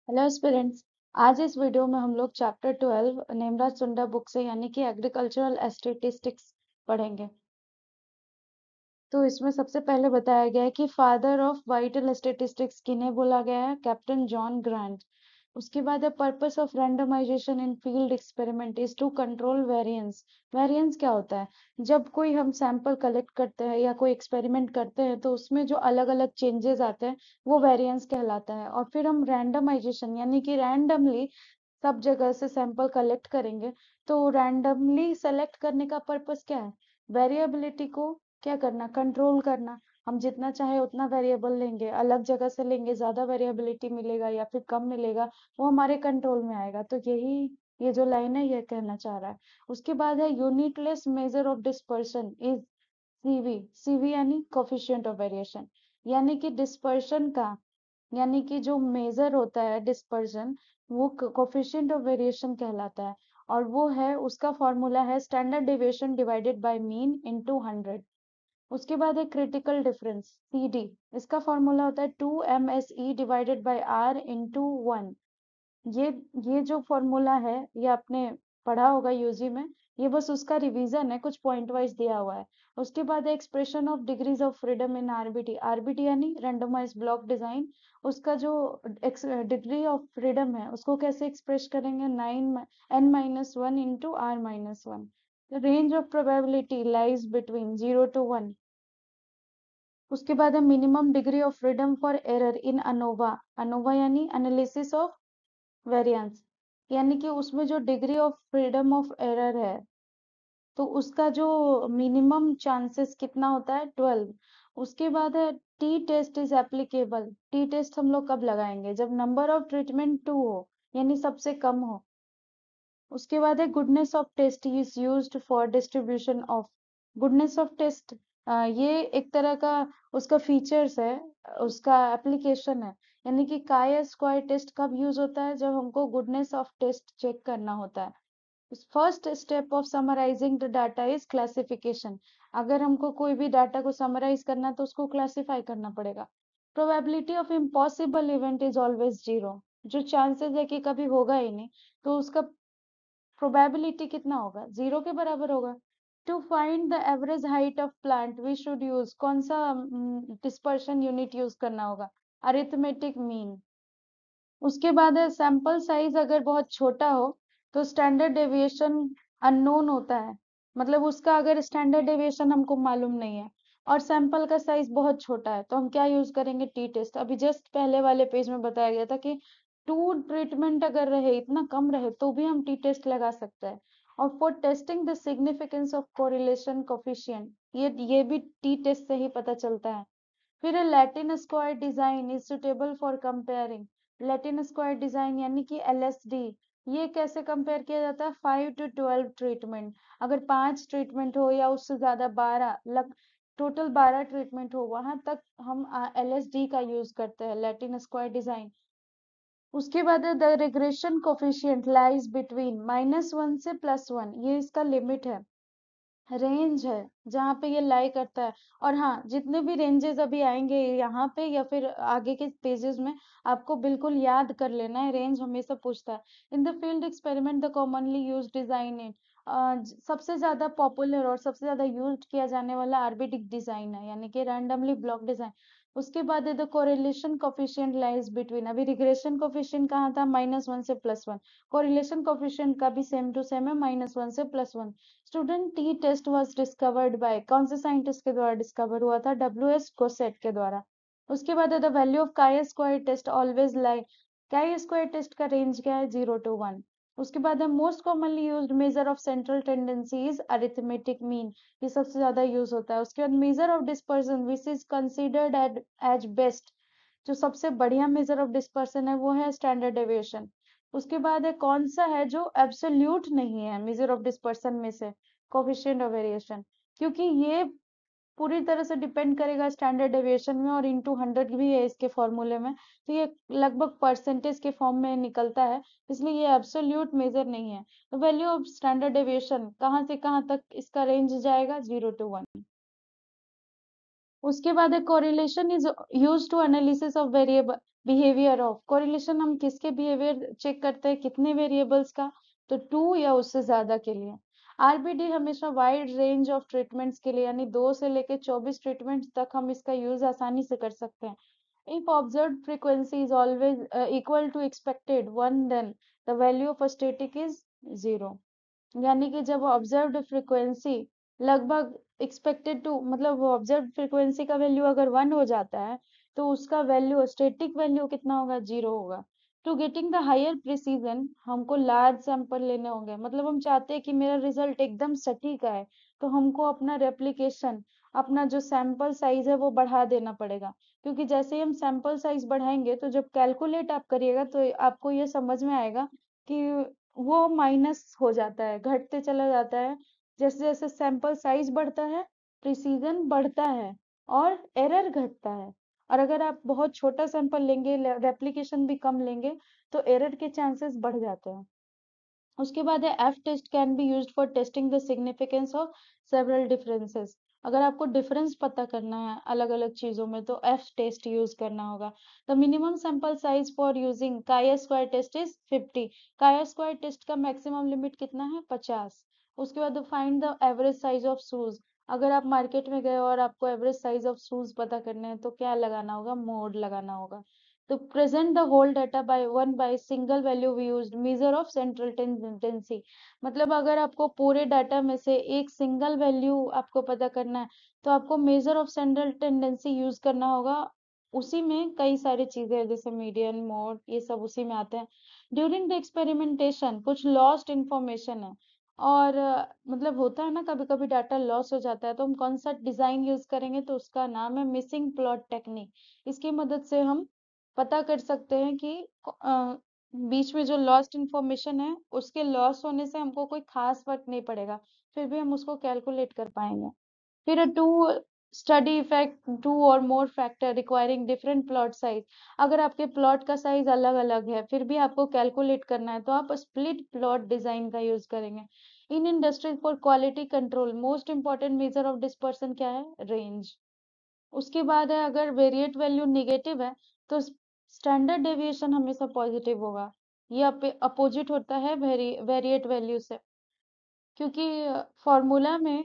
Hello students. आज इस video में हम लोग चैप्टर 12 नेमराज सुंडा बुक से यानी कि एग्रीकल्चरल स्टैटिस्टिक्स पढ़ेंगे। तो इसमें सबसे पहले बताया गया है कि फादर ऑफ वाइटल स्टैटिस्टिक्स किन्हें बोला गया है, कैप्टन जॉन ग्रांट। उसके बाद है purpose of randomisation in field experiment is to control variance. Variance क्या होता है? जब कोई हम सैंपल कलेक्ट करते हैं या कोई एक्सपेरिमेंट करते हैं तो उसमें जो अलग अलग चेंजेस आते हैं वो वेरिएंस कहलाता है। और फिर हम रैंडमाइजेशन यानी कि रैंडमली सब जगह से सैंपल कलेक्ट करेंगे। तो रैंडमली सेलेक्ट करने का पर्पस क्या है? वेरिएबिलिटी को क्या करना, कंट्रोल करना। हम जितना चाहे उतना वेरिएबल लेंगे, अलग जगह से लेंगे ज्यादा वेरिएबिलिटी मिलेगा या फिर कम मिलेगा, वो हमारे कंट्रोल में आएगा। तो यही ये जो लाइन है ये कहना चाह रहा है। उसके बाद है unitless measure of dispersion is CV. CV यानी कोफिशिएंट ऑफ वेरिएशन, यानी कि डिस्पर्शन का यानी कि जो मेजर होता है डिस्पर्जन, वो कोफिशिएंट ऑफ वेरिएशन कहलाता है। और वो है, उसका फॉर्मूला है standard deviation divided by mean into 100। उसके बाद है क्रिटिकल डिफरेंस सीडी। इसका फॉर्मूला होता है 2 MSE divided by R into 1। ये ये जो फॉर्मूला है ये आपने पढ़ा होगा यूजी में। ये बस उसका रिवीजन है, कुछ पॉइंट वाइज दिया हुआ है। उसके बाद expression of degrees of freedom in RBT. RBT यानी रैंडमाइज ब्लॉक डिजाइन। उसका जो डिग्री ऑफ फ्रीडम है उसको कैसे एक्सप्रेस करेंगे, 9 n-1 into r-1। Range of probability lies between 0 to 1। उसके बाद है minimum degree of freedom for error in ANOVA. ANOVA यानी एनालिसिस ऑफ वेरिएंस, यानी कि उसमें जो degree of freedom of error है तो उसका जो मिनिमम चांसेस कितना होता है, 12। उसके बाद है t test is applicable. T test हम लोग कब लगाएंगे, जब नंबर ऑफ ट्रीटमेंट 2 हो यानी सबसे कम हो। उसके बाद है goodness of test is used for distribution of. Goodness of test ये एक तरह का उसका फीचर्स है, उसका एप्लीकेशन है। यानी कि काय स्क्वायर टेस्ट कब यूज होता है, जब हमको गुडनेस ऑफ टेस्ट चेक करना होता है। First step of summarising the data is classification. अगर हमको कोई भी डाटा को समराइज करना है तो उसको क्लासिफाई करना पड़ेगा। Probability of impossible event is always zero. जो चांसेस है कि कभी होगा ही नहीं, तो उसका प्रोबेबिलिटी कितना होगा, 0 के बराबर होगा। To find the average height of plant we should use, कौन सा डिस्पर्शन यूनिट यूज करना होगा, अरिथमेटिक मीन। उसके बाद है सैंपल साइज अगर बहुत छोटा हो तो स्टैंडर्ड डेविएशन अननोन होता है। मतलब उसका अगर स्टैंडर्ड डेविएशन हमको मालूम नहीं है और सैंपल का साइज बहुत छोटा है तो हम क्या यूज करेंगे, टी टेस्ट। अभी जस्ट पहले वाले पेज में बताया गया था कि 2 ट्रीटमेंट अगर रहे, इतना कम रहे तो भी हम टी टेस्ट लगा सकते हैं। और for testing the significance of correlation coefficient, ये भी टी टेस्ट से ही पता चलता है। फिर है Latin square design is suitable for comparing. Latin square design यानी कि एलएसडी, ये कैसे कंपेयर किया जाता है, 5 to 12 ट्रीटमेंट। अगर 5 ट्रीटमेंट हो या उससे ज्यादा, 12 टोटल 12 ट्रीटमेंट हो, वहां तक हम एलएसडी का यूज करते हैं, लैटिन स्क्वायर डिजाइन। उसके बाद the regression coefficient lies between -1 से +1, ये इसका लिमिट है, रेंज है जहाँ पे ये लाई करता है। और हाँ, जितने भी रेंजेस अभी आएंगे यहाँ पे या फिर आगे के पेजेस में, आपको बिल्कुल याद कर लेना है, रेंज हमेशा पूछता है। In the field experiment the commonly use design इन, सबसे ज्यादा पॉपुलर और सबसे ज्यादा यूज किया जाने वाला आरबीटिक डिजाइन है, यानी कि रैंडमली ब्लॉक डिजाइन। उसके बाद है the correlation coefficient lies between. अभी रिग्रेशन कोफिशिएंट कहाँ था, -1 से +1। कोरिलेशन कोफिशिएंट का भी सेम टू सेम है, -1 से +1। Student T test was discovered by, कौन से साइंटिस्ट के द्वारा डिस्कवर हुआ था, डब्ल्यू एस कोसेट के द्वारा। उसके बाद है the value of chi square test always lie. Chi square test का रेंज क्या है, 0 to 1। उसके बाद है most commonly used measure of central tendency is arithmetic mean, ये सबसे ज्यादा यूज होता है। उसके बाद measure of dispersion which is considered as best, जो सबसे बढ़िया मेजर ऑफ डिस्पर्सन है वो है स्टैंडर्ड डेविएशन। उसके बाद है कौन सा है जो एब्सोल्यूट नहीं है मेजर ऑफ डिस्पर्सन में से, कोफिशिएंट ऑफ वेरिएशन, क्योंकि ये पूरी तरह से डिपेंड करेगा स्टैंडर्ड डेविएशन में, और इनटू 100 भी है इसके फॉर्मूले में, तो ये लगभग परसेंटेज के फॉर्म में निकलता है, इसलिए ये एब्सोल्यूट मेजर नहीं है। तो वैल्यू ऑफ स्टैंडर्ड डेविएशन कहाँ से कहाँ तक इसका रेंज जाएगा, 0 to 1। उसके बाद है correlation is use to analysis of variable behaviour of. Correlation हम किसके बिहेवियर चेक करते हैं, कितने वेरिएबल्स का, तो 2 या उससे ज्यादा के लिए। आरबीडी हमेशा वाइड रेंज ऑफ ट्रीटमेंट्स के लिए, यानी 2 से लेके 24 ट्रीटमेंट्स तक हम इसका यूज आसानी से कर सकते हैं। If observed frequency is always equal to expected 1, then the value of static is 0। यानी कि जब ऑब्जर्व्ड फ्रीक्वेंसी लगभग एक्सपेक्टेड टू, मतलब ऑब्जर्व्ड फ्रीक्वेंसी का वैल्यू अगर 1 हो जाता है तो उसका वैल्यू, स्टैटिक वैल्यू कितना होगा, 0 होगा। To getting the higher precision हमको लार्ज सैंपल लेने होंगे, मतलब हम चाहते हैं कि मेरा रिजल्ट एकदम सटीक आए, तो हमको अपना रेप्लिकेशन, अपना जो सैंपल साइज है वो बढ़ा देना पड़ेगा। क्योंकि जैसे ही हम सैंपल साइज बढ़ाएंगे तो जब कैलकुलेट आप करिएगा तो आपको ये समझ में आएगा कि वो माइनस हो जाता है, घटते चला जाता है। जैसे जैसे सैंपल साइज बढ़ता है, प्रिसीजन बढ़ता है और एरर घटता है। और अगर आप बहुत छोटा सैंपल लेंगे, रेप्लिकेशन भी कम लेंगे, तो एरर के चांसेस बढ़ जाते हैं। उसके बाद है F test can be used for testing the significance of several differences. अगर आपको डिफरेंस पता करना है अलग अलग चीजों में तो एफ टेस्ट यूज करना होगा। The minimum sample size for using काया स्क्वायर टेस्ट इज 50। काया स्क्वायर टेस्ट का मैक्सिमम लिमिट कितना है, 50। उसके बाद find the average size of shoes. अगर आप मार्केट में गए और आपको एवरेज साइज ऑफ शूज पता करने हैं तो क्या लगाना होगा, मोड लगाना होगा। तो present the whole data by one by single value we used measure of central tendency। मतलब अगर आपको पूरे डाटा में से एक सिंगल वैल्यू आपको पता करना है तो आपको major of central tendency use करना होगा। उसी में कई सारी चीजें हैं, जैसे मीडियन, मोड, ये सब उसी में आते हैं। ड्यूरिंग द एक्सपेरिमेंटेशन कुछ लॉस्ट इंफॉर्मेशन है, और मतलब होता है ना कभी कभी डाटा लॉस हो जाता है, तो हम कौन सा डिजाइन यूज करेंगे, तो उसका नाम है मिसिंग प्लॉट टेक्निक। इसकी मदद से हम पता कर सकते हैं कि बीच में जो लॉस्ट इंफॉर्मेशन है उसके लॉस होने से हमको कोई खास फर्क नहीं पड़ेगा, फिर भी हम उसको कैलकुलेट कर पाएंगे। फिर to study effect two or more factor requiring different plot size. अगर आपके प्लॉट का साइज अलग अलग है फिर भी आपको कैलकुलेट करना है तो आप स्प्लिट प्लॉट डिजाइन का यूज करेंगे। In industries for quality control most important measure of dispersion क्या है, रेंज। उसके बाद है अगर वेरिएट वैल्यू निगेटिव है तो स्टैंडर्ड डेविएशन हमेशा पॉजिटिव होगा। ये अपोजिट होता है वेरिएट वैल्यू से, क्योंकि फॉर्मूला में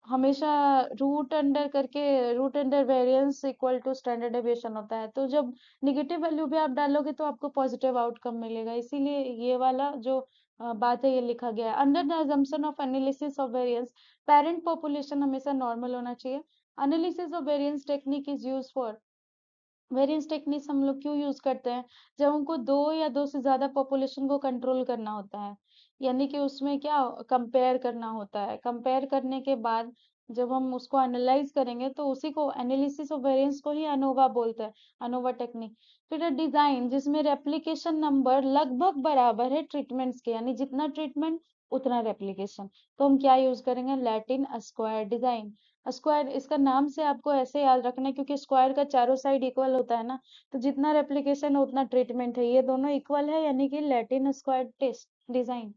हमेशा root under variance equal to standard deviation होता है, तो जब निगेटिव वैल्यू भी आप डालोगे तो आपको पॉजिटिव आउटकम मिलेगा। इसीलिए ये वाला जो बात है ये लिखा गया है। Under the assumption of analysis of variance parent population हमेशा नॉर्मल होना चाहिए। Analysis of variance technique is use for, variance techniques हम लोग क्यों यूज करते हैं, जब हमको दो या दो से ज्यादा पॉपुलेशन को कंट्रोल करना होता है, यानी कि उसमें क्या कंपेयर करना होता है। कंपेयर करने के बाद जब हम उसको एनालाइज करेंगे तो उसी को एनालिसिस ऑफ वेरिएंस को ही अनोवा बोलते हैं, अनोवा टेक्निक। फिर डिजाइन जिसमें रेप्लिकेशन नंबर लगभग बराबर है ट्रीटमेंट्स के, यानी जितना ट्रीटमेंट उतना रेप्लिकेशन, तो हम क्या यूज करेंगे, लैटिन स्क्वायर डिजाइन। स्क्वायर इसका नाम से आपको ऐसे याद रखना है क्योंकि स्क्वायर का चारों साइड इक्वल होता है ना, तो जितना रेप्लिकेशन है उतना ट्रीटमेंट है, ये दोनों इक्वल है यानी कि Latin square test design.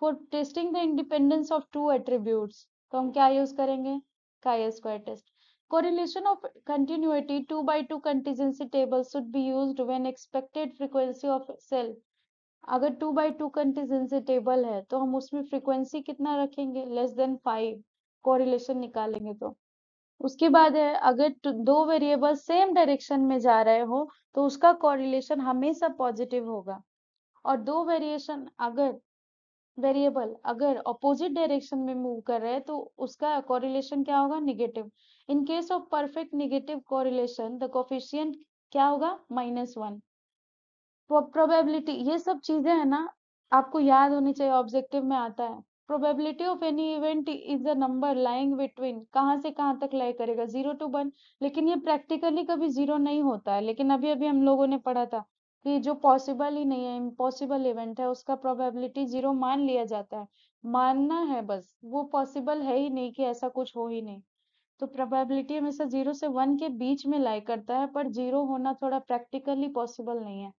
For testing the independence of two attributes तो हम क्या यूज करेंगे, chi square test. Correlation of continuity 2 by 2 contingency table should be used when expected frequency of cell. अगर 2 by 2 कंटीजेंसी टेबल है तो हम उसमें frequency कितना रखेंगे, <5 कोरिलेशन निकालेंगे तो। उसके बाद है अगर दो वेरिएबल सेम डायरेक्शन में जा रहे हो तो उसका कोरिलेशन हमेशा पॉजिटिव होगा, और दो वेरिएबल अगर अपोजिट डायरेक्शन में मूव कर रहे हैं तो उसका कोरिलेशन क्या होगा, negative. In case of perfect negative correlation the coefficient क्या होगा, -1। प्रोबेबिलिटी, ये सब चीजें है ना आपको याद होनी चाहिए, ऑब्जेक्टिव में आता है। Probability of any event is a number lying between, कहाँ से कहाँ तक लाई करेगा, 0 to 1। लेकिन ये प्रैक्टिकली कभी 0 नहीं होता है, लेकिन अभी अभी हम लोगों ने पढ़ा था कि जो पॉसिबल ही नहीं है, इम्पॉसिबल इवेंट है, उसका प्रोबेबिलिटी 0 मान लिया जाता है। मानना है बस, वो पॉसिबल है ही नहीं कि ऐसा कुछ हो ही नहीं। तो प्रोबेबिलिटी हमेशा 0 से 1 के बीच में लाई करता है, पर 0 होना थोड़ा प्रैक्टिकली पॉसिबल नहीं है।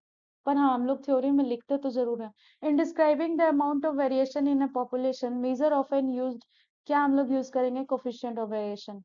पर हाँ, हम लोग थ्योरी में लिखते तो जरूर है। In describing the amount of variation in a population measure often used, क्या हम लोग यूज करेंगे, कोफिशिएंट ऑफ वेरिएशन।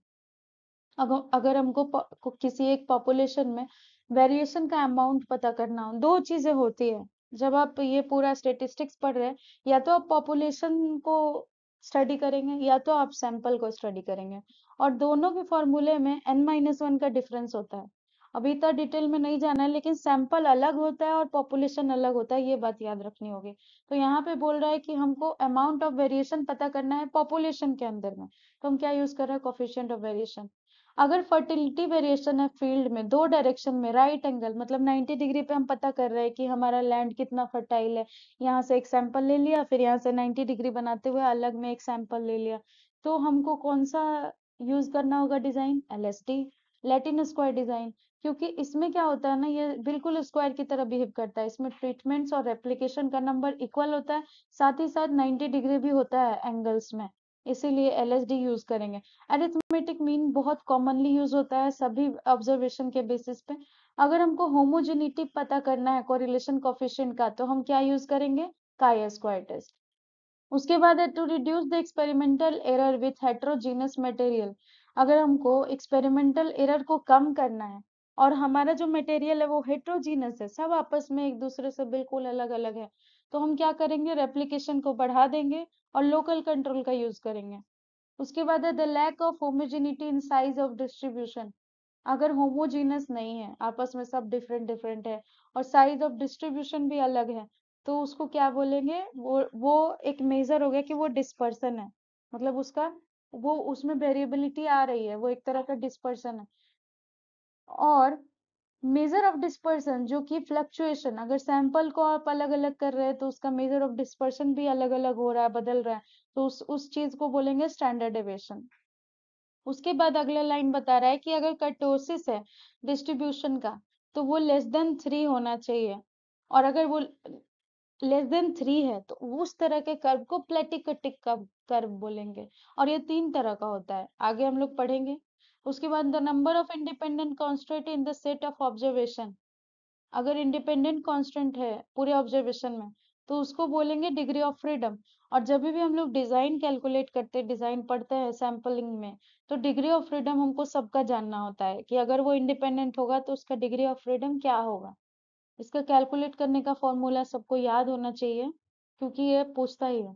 अगर हमको किसी एक पॉपुलेशन में वेरिएशन का अमाउंट पता करना हो, दो चीजें होती है जब आप ये पूरा स्टेटिस्टिक्स पढ़ रहे हैं। या तो आप पॉपुलेशन को स्टडी करेंगे या तो आप सैंपल को स्टडी करेंगे, और दोनों के फॉर्मूले में n-1 का डिफरेंस होता है। अभी इतना डिटेल में नहीं जाना है, लेकिन सैंपल अलग होता है और पॉपुलेशन अलग होता है, ये बात याद रखनी होगी। तो यहाँ पे बोल रहा है कि हमको अमाउंट ऑफ वेरिएशन पता करना है पॉपुलेशन के अंदर में, तो हम क्या यूज कर रहे हैं, कोफिशिएंट ऑफ वेरिएशन। अगर फर्टिलिटी वेरिएशन है फील्ड में दो डायरेक्शन में, राइट एंगल मतलब 90 डिग्री पे हम पता कर रहे हैं कि हमारा लैंड कितना फर्टाइल है, यहाँ से एक सैंपल ले लिया, फिर यहाँ से 90 डिग्री बनाते हुए अलग में एक सैंपल ले लिया, तो हमको कौन सा यूज करना होगा design, LSD, Latin square design. क्योंकि इसमें क्या होता है ना, ये बिल्कुल स्क्वायर की तरह बिहेव करता है, इसमें ट्रीटमेंट्स और रेप्लिकेशन का नंबर इक्वल होता है, साथ ही साथ 90 डिग्री भी होता है एंगल्स में, इसीलिए एलएसडी यूज करेंगे। अरिथमेटिक मीन बहुत कॉमनली यूज होता है सभी ऑब्जर्वेशन के बेसिस पे। अगर हमको होमोजेनिटी पता करना है कोरिलेशन कोफिशिएंट का, तो हम क्या यूज करेंगे, काई स्क्वायर टेस्ट। उसके बाद है to reduce the experimental error with heterogeneous material. अगर हमको एक्सपेरिमेंटल एरर को कम करना है और हमारा जो मटेरियल है वो हेट्रोजीनस है, सब आपस में एक दूसरे से बिल्कुल अलग अलग है, तो हम क्या करेंगे, रेप्लिकेशन को बढ़ा देंगे और लोकल कंट्रोल का यूज करेंगे। उसके बाद है the lack of homogeneity in size of distribution. अगर होमोजीनस नहीं है, आपस में सब डिफरेंट डिफरेंट है और साइज ऑफ डिस्ट्रीब्यूशन भी अलग है, तो उसको क्या बोलेंगे, वो एक मेजर हो गया कि वो डिस्पर्सन है, मतलब उसका वो उसमें वेरिएबिलिटी आ रही है, वो एक तरह का डिस्पर्सन है। और मेजर ऑफ डिस्पर्सन जो कि फ्लक्चुएशन, अगर सैंपल को आप अलग अलग कर रहे हैं तो उसका मेजर ऑफ डिस्पर्सन भी अलग अलग हो रहा है, बदल रहा है, तो उस चीज को बोलेंगे स्टैंडर्ड डेविएशन। उसके बाद अगला लाइन बता रहा है कि अगर कर्टोसिस है डिस्ट्रीब्यूशन का, तो वो लेस देन 3 होना चाहिए, और अगर वो लेस देन 3 है तो उस तरह के कर्व को प्लेटिकटिक कर्व बोलेंगे। और ये 3 तरह का होता है, आगे हम लोग पढ़ेंगे। उसके बाद the number of independent constant in the set of observation. अगर इंडिपेंडेंट कांस्टेंट है पूरे ऑब्जर्वेशन में, तो उसको बोलेंगे डिग्री ऑफ फ्रीडम। और जब भी हम लोग डिजाइन कैलकुलेट करते हैं, डिजाइन पढ़ते हैं सैम्पलिंग में, तो डिग्री ऑफ फ्रीडम हमको सबका जानना होता है कि अगर वो इंडिपेंडेंट होगा तो उसका डिग्री ऑफ फ्रीडम क्या होगा। इसका कैलकुलेट करने का फॉर्मूला सबको याद होना चाहिए, क्योंकि ये पूछता ही है।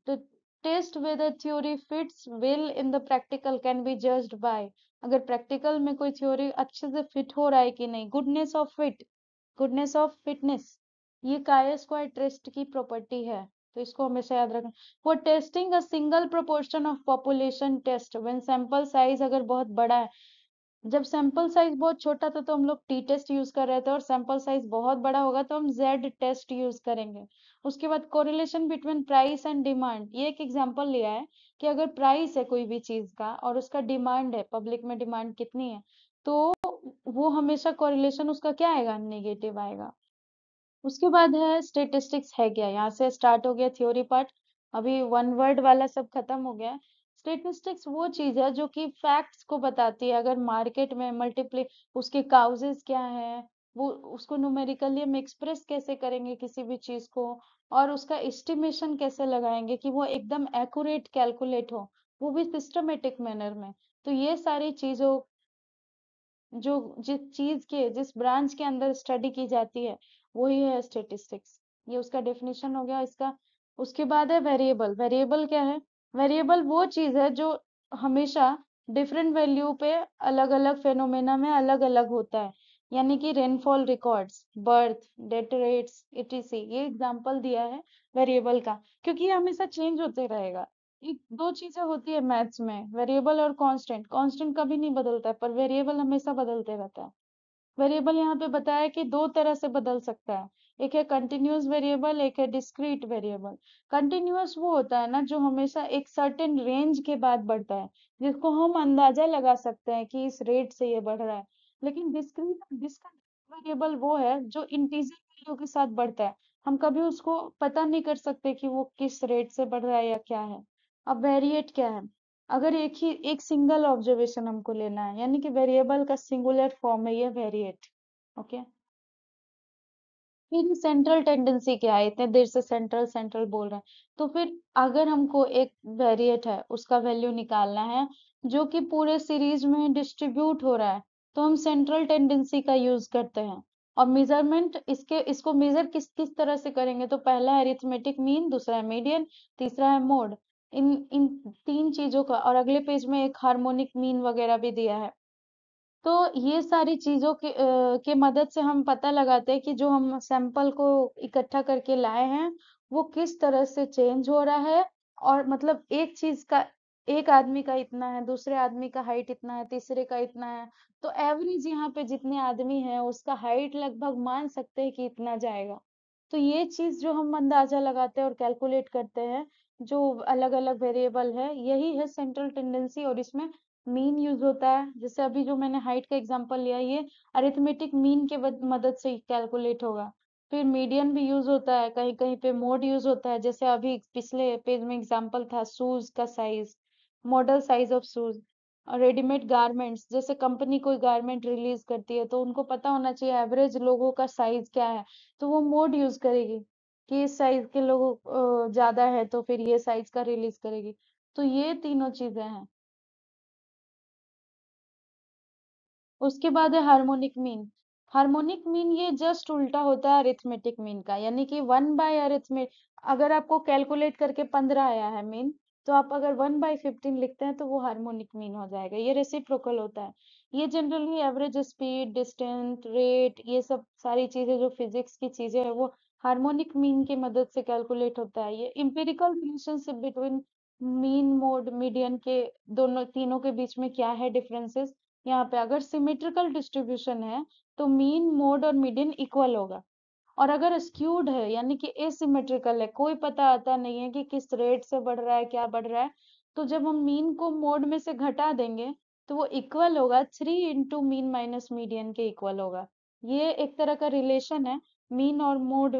तो test whether theory fits well in the practical can be judged by. अगर प्रैक्टिकल में कोई थ्योरी अच्छे से फिट हो रहा है कि नहीं, goodness of fit, goodness of fitness, ये काय स्क्वायर टेस्ट की प्रॉपर्टी है, तो इसको हमेशा याद रखना। For testing a single proportion of population test when sample size अगर बहुत बड़ा है, जब सैंपल साइज बहुत छोटा था तो हम लोग टी टेस्ट यूज कर रहे थे, और सैंपल साइज बहुत बड़ा होगा तो हम जेड टेस्ट यूज करेंगे। उसके बाद correlation between price and demand, ये एक एग्जांपल लिया है कि अगर प्राइस है कोई भी चीज का और उसका डिमांड है, पब्लिक में डिमांड कितनी है, तो वो हमेशा कोरिलेशन उसका क्या आएगा, नेगेटिव आएगा। उसके बाद है स्टेटिस्टिक्स है क्या, यहाँ से स्टार्ट हो गया थ्योरी पार्ट, अभी वन वर्ड वाला सब खत्म हो गया। स्टेटिस्टिक्स वो चीज है जो कि फैक्ट्स को बताती है, अगर मार्केट में मल्टीप्ली उसके काउजेस क्या है, वो उसको न्यूमेरिकली हम एक्सप्रेस कैसे करेंगे किसी भी चीज को, और उसका एस्टिमेशन कैसे लगाएंगे कि वो एकदम एक्यूरेट कैलकुलेट हो, वो भी सिस्टमेटिक मैनर में। तो ये सारी चीजों जो जिस चीज के जिस ब्रांच के अंदर स्टडी की जाती है, वही है स्टेटिस्टिक्स। ये उसका डेफिनेशन हो गया इसका। उसके बाद है वेरिएबल। वेरिएबल क्या है, वेरिएबल वो चीज है जो हमेशा डिफरेंट वैल्यू पे अलग अलग फेनोमेना में अलग अलग होता है, यानी कि rainfall records, birth, death rates, etc., ये एग्जांपल दिया है वेरिएबल का, क्योंकि ये हमेशा चेंज होते रहेगा। एक दो चीजें होती है मैथ्स में, वेरिएबल और कांस्टेंट। कांस्टेंट कभी नहीं बदलता है, पर वेरिएबल हमेशा बदलते रहता है। वेरिएबल यहाँ पे बताया कि दो तरह से बदल सकता है, एक है कंटिन्यूअस वेरिएबल, एक है डिस्क्रीट वेरिएबल। कंटिन्यूअस वो होता है ना जो हमेशा एक सर्टेन रेंज के बाद बढ़ता है, जिसको हम अंदाजा लगा सकते हैं कि इस रेट से ये बढ़ रहा है। लेकिन डिस्क्रीट वेरिएबल वो है जो इंटीजर वैल्यू के साथ बढ़ता है, हम कभी उसको पता नहीं कर सकते कि वो किस रेट से बढ़ रहा है या क्या है। अब वेरिएट क्या है, अगर एक सिंगल ऑब्जर्वेशन हमको लेना है, यानी कि वेरिएबल का सिंगुलर फॉर्म है ये वेरिएट। ओके, फिर सेंट्रल टेंडेंसी क्या है, इतने देर से सेंट्रल सेंट्रल बोल रहे हैं, तो फिर अगर हमको एक वेरिएट है उसका वैल्यू निकालना है जो कि पूरे सीरीज में डिस्ट्रीब्यूट हो रहा है, तो हम सेंट्रल टेंडेंसी का यूज करते हैं। और मेजरमेंट इसको मेजर किस किस तरह से करेंगे, तो पहला है अरिथमेटिक मीन, दूसरा है मीडियन, तीसरा है मोड। इन इन तीन चीजों का, और अगले पेज में एक हार्मोनिक मीन वगैरह भी दिया है। तो ये सारी चीजों के मदद से हम पता लगाते हैं कि जो हम सैंपल को इकट्ठा करके लाए हैं वो किस तरह से चेंज हो रहा है। और मतलब एक चीज का, एक आदमी का इतना है, दूसरे आदमी का हाइट इतना है, तीसरे का इतना है, तो एवरेज यहाँ पे जितने आदमी हैं उसका हाइट लगभग मान सकते हैं कि इतना जाएगा। तो ये चीज जो हम अंदाजा लगाते हैं और कैलकुलेट करते हैं, जो अलग अलग वेरिएबल है, यही है सेंट्रल टेंडेंसी। और इसमें मीन यूज होता है, जैसे अभी जो मैंने हाइट का एग्जांपल लिया, ये अरिथमेटिक मीन के मदद से कैलकुलेट होगा। फिर मीडियन भी यूज होता है, कहीं कहीं पे मोड यूज होता है, जैसे अभी पिछले पेज में एग्जांपल था शूज का size, model size of shoes. और रेडीमेड गारमेंट्स, जैसे कंपनी कोई गारमेंट रिलीज करती है तो उनको पता होना चाहिए एवरेज लोगों का साइज क्या है, तो वो मोड यूज करेगी कि इस साइज के लोगों ज्यादा है तो फिर ये साइज का रिलीज करेगी। तो ये तीनों चीजें हैं। उसके बाद है हार्मोनिक मीन। हार्मोनिक मीन ये जस्ट उल्टा होता है अरिथमेटिक मीन का, यानी कि 1/अरिथमेट, अगर आपको कैलकुलेट करके 15 आया है मीन, तो आप अगर 1/15 लिखते हैं तो वो हार्मोनिक मीन हो जाएगा। ये रेसिप्रोकल होता है। ये generally average speed, distance, rate, ये सब सारी चीजें जो फिजिक्स की चीजें है वो हार्मोनिक मीन की मदद से कैलकुलेट होता है। ये empirical relationship between mean, mode, median के दोनों तीनों के बीच में क्या है डिफरेंसेस। यहाँ पे अगर सिमेट्रिकल डिस्ट्रीब्यूशन है तो मीन, मोड और मीडियन इक्वल होगा। और अगर स्क्यूड है यानी कि एसिमेट्रिकल है, कोई पता आता नहीं है कि किस रेट से बढ़ रहा है, क्या बढ़ रहा है, तो जब हम मीन को मोड में से घटा देंगे तो वो इक्वल होगा 3 × मीन माइनस मीडियन के इक्वल होगा। ये एक तरह का रिलेशन है, मीन और मोड,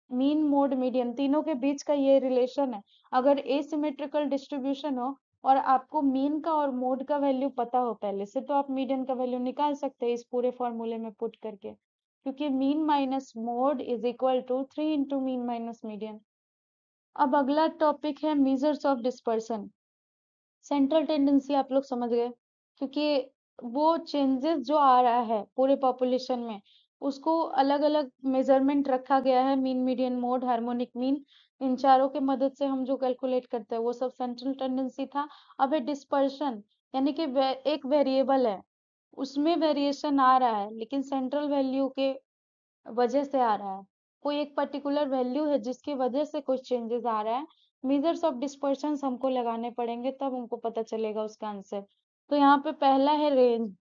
मीन, मोड, मीडियन तीनों के बीच का ये रिलेशन है। अगर एसिमेट्रिकल डिस्ट्रीब्यूशन हो और आपको मीन का और मोड का वैल्यू पता हो पहले से, तो आप मीडियन का वैल्यू निकाल सकते हैं इस पूरे फॉर्मूले में पुट करके, क्योंकि mean minus mode is equal to 3 × mean minus median. अब अगला टॉपिक है measures of dispersion. Central tendency आप लोग समझ गए, क्योंकि वो चेंजेस जो आ रहा है पूरे पॉपुलेशन में उसको अलग अलग मेजरमेंट रखा गया है, mean, median, mode, harmonic mean, इन चारों के मदद से हम जो कैलकुलेट करते हैं वो सब सेंट्रल टेंडेंसी था। अब है डिस्पर्शन, यानी कि एक वेरिएबल है उसमें वेरिएशन आ रहा है लेकिन सेंट्रल वैल्यू के वजह से आ रहा है, कोई एक पर्टिकुलर वैल्यू है जिसकी वजह से कुछ चेंजेस आ रहा है। मेजर्स ऑफ डिस्पर्शन हमको लगाने पड़ेंगे तब हमको पता चलेगा उसका आंसर। तो यहाँ पे पहला है रेंज।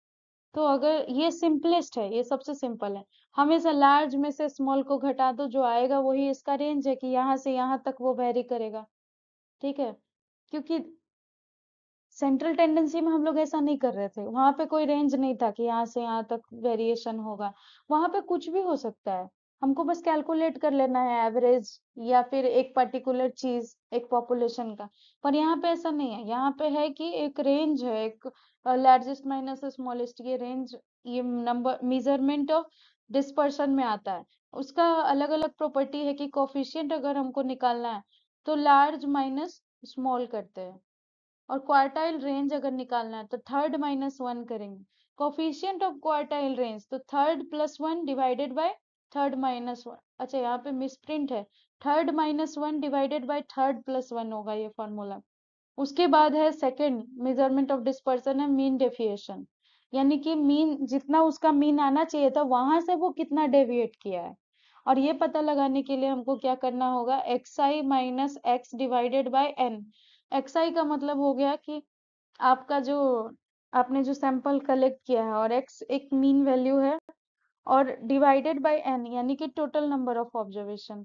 तो अगर ये सिंपलेस्ट है, ये सबसे सिंपल है, हमेशा लार्ज में से स्मॉल को घटा दो, जो आएगा वही इसका रेंज है कि यहाँ से यहाँ तक वो वेरी करेगा। ठीक है, क्योंकि सेंट्रल टेंडेंसी में हम लोग ऐसा नहीं कर रहे थे, वहां पे कोई रेंज नहीं था कि यहाँ से यहाँ तक वेरिएशन होगा, वहां पे कुछ भी हो सकता है, हमको बस कैलकुलेट कर लेना है एवरेज या फिर एक पर्टिकुलर चीज एक पॉपुलेशन का। पर यहाँ पे ऐसा नहीं है, यहाँ पे है कि एक रेंज है, एक लार्जेस्ट माइनस स्मॉलेस्ट, ये रेंज, ये नंबर मेजरमेंट ऑफ डिस्पर्शन में आता है। उसका अलग अलग प्रॉपर्टी है कि कोफिशिएंट अगर हमको निकालना है तो लार्ज माइनस स्मॉल करते हैं, और क्वार्टाइल रेंज अगर निकालना है तो थर्ड माइनस वन करेंगे। कोफिशिएंट ऑफ क्वार्टाइल रेंज तो third plus one divided by third minus one, अच्छा यहाँ पे मिसप्रिंट है, third minus one divided by third plus one होगा ये फॉर्मूला। उसके बाद है सेकंड मेजरमेंट ऑफ डिस्पर्सन है मीन डेफिएशन, यानी कि मीन जितना उसका मीन आना चाहिए था वहां से वो कितना डेविएट किया है। और ये पता लगाने के लिए हमको क्या करना होगा, X I minus X divided by N. X I का मतलब हो गया कि आपका जो, आपने जो सैंपल कलेक्ट किया है, और एक्स एक मीन वैल्यू है, और डिवाइडेड बाय एन यानी कि टोटल नंबर ऑफ ऑब्जर्वेशन।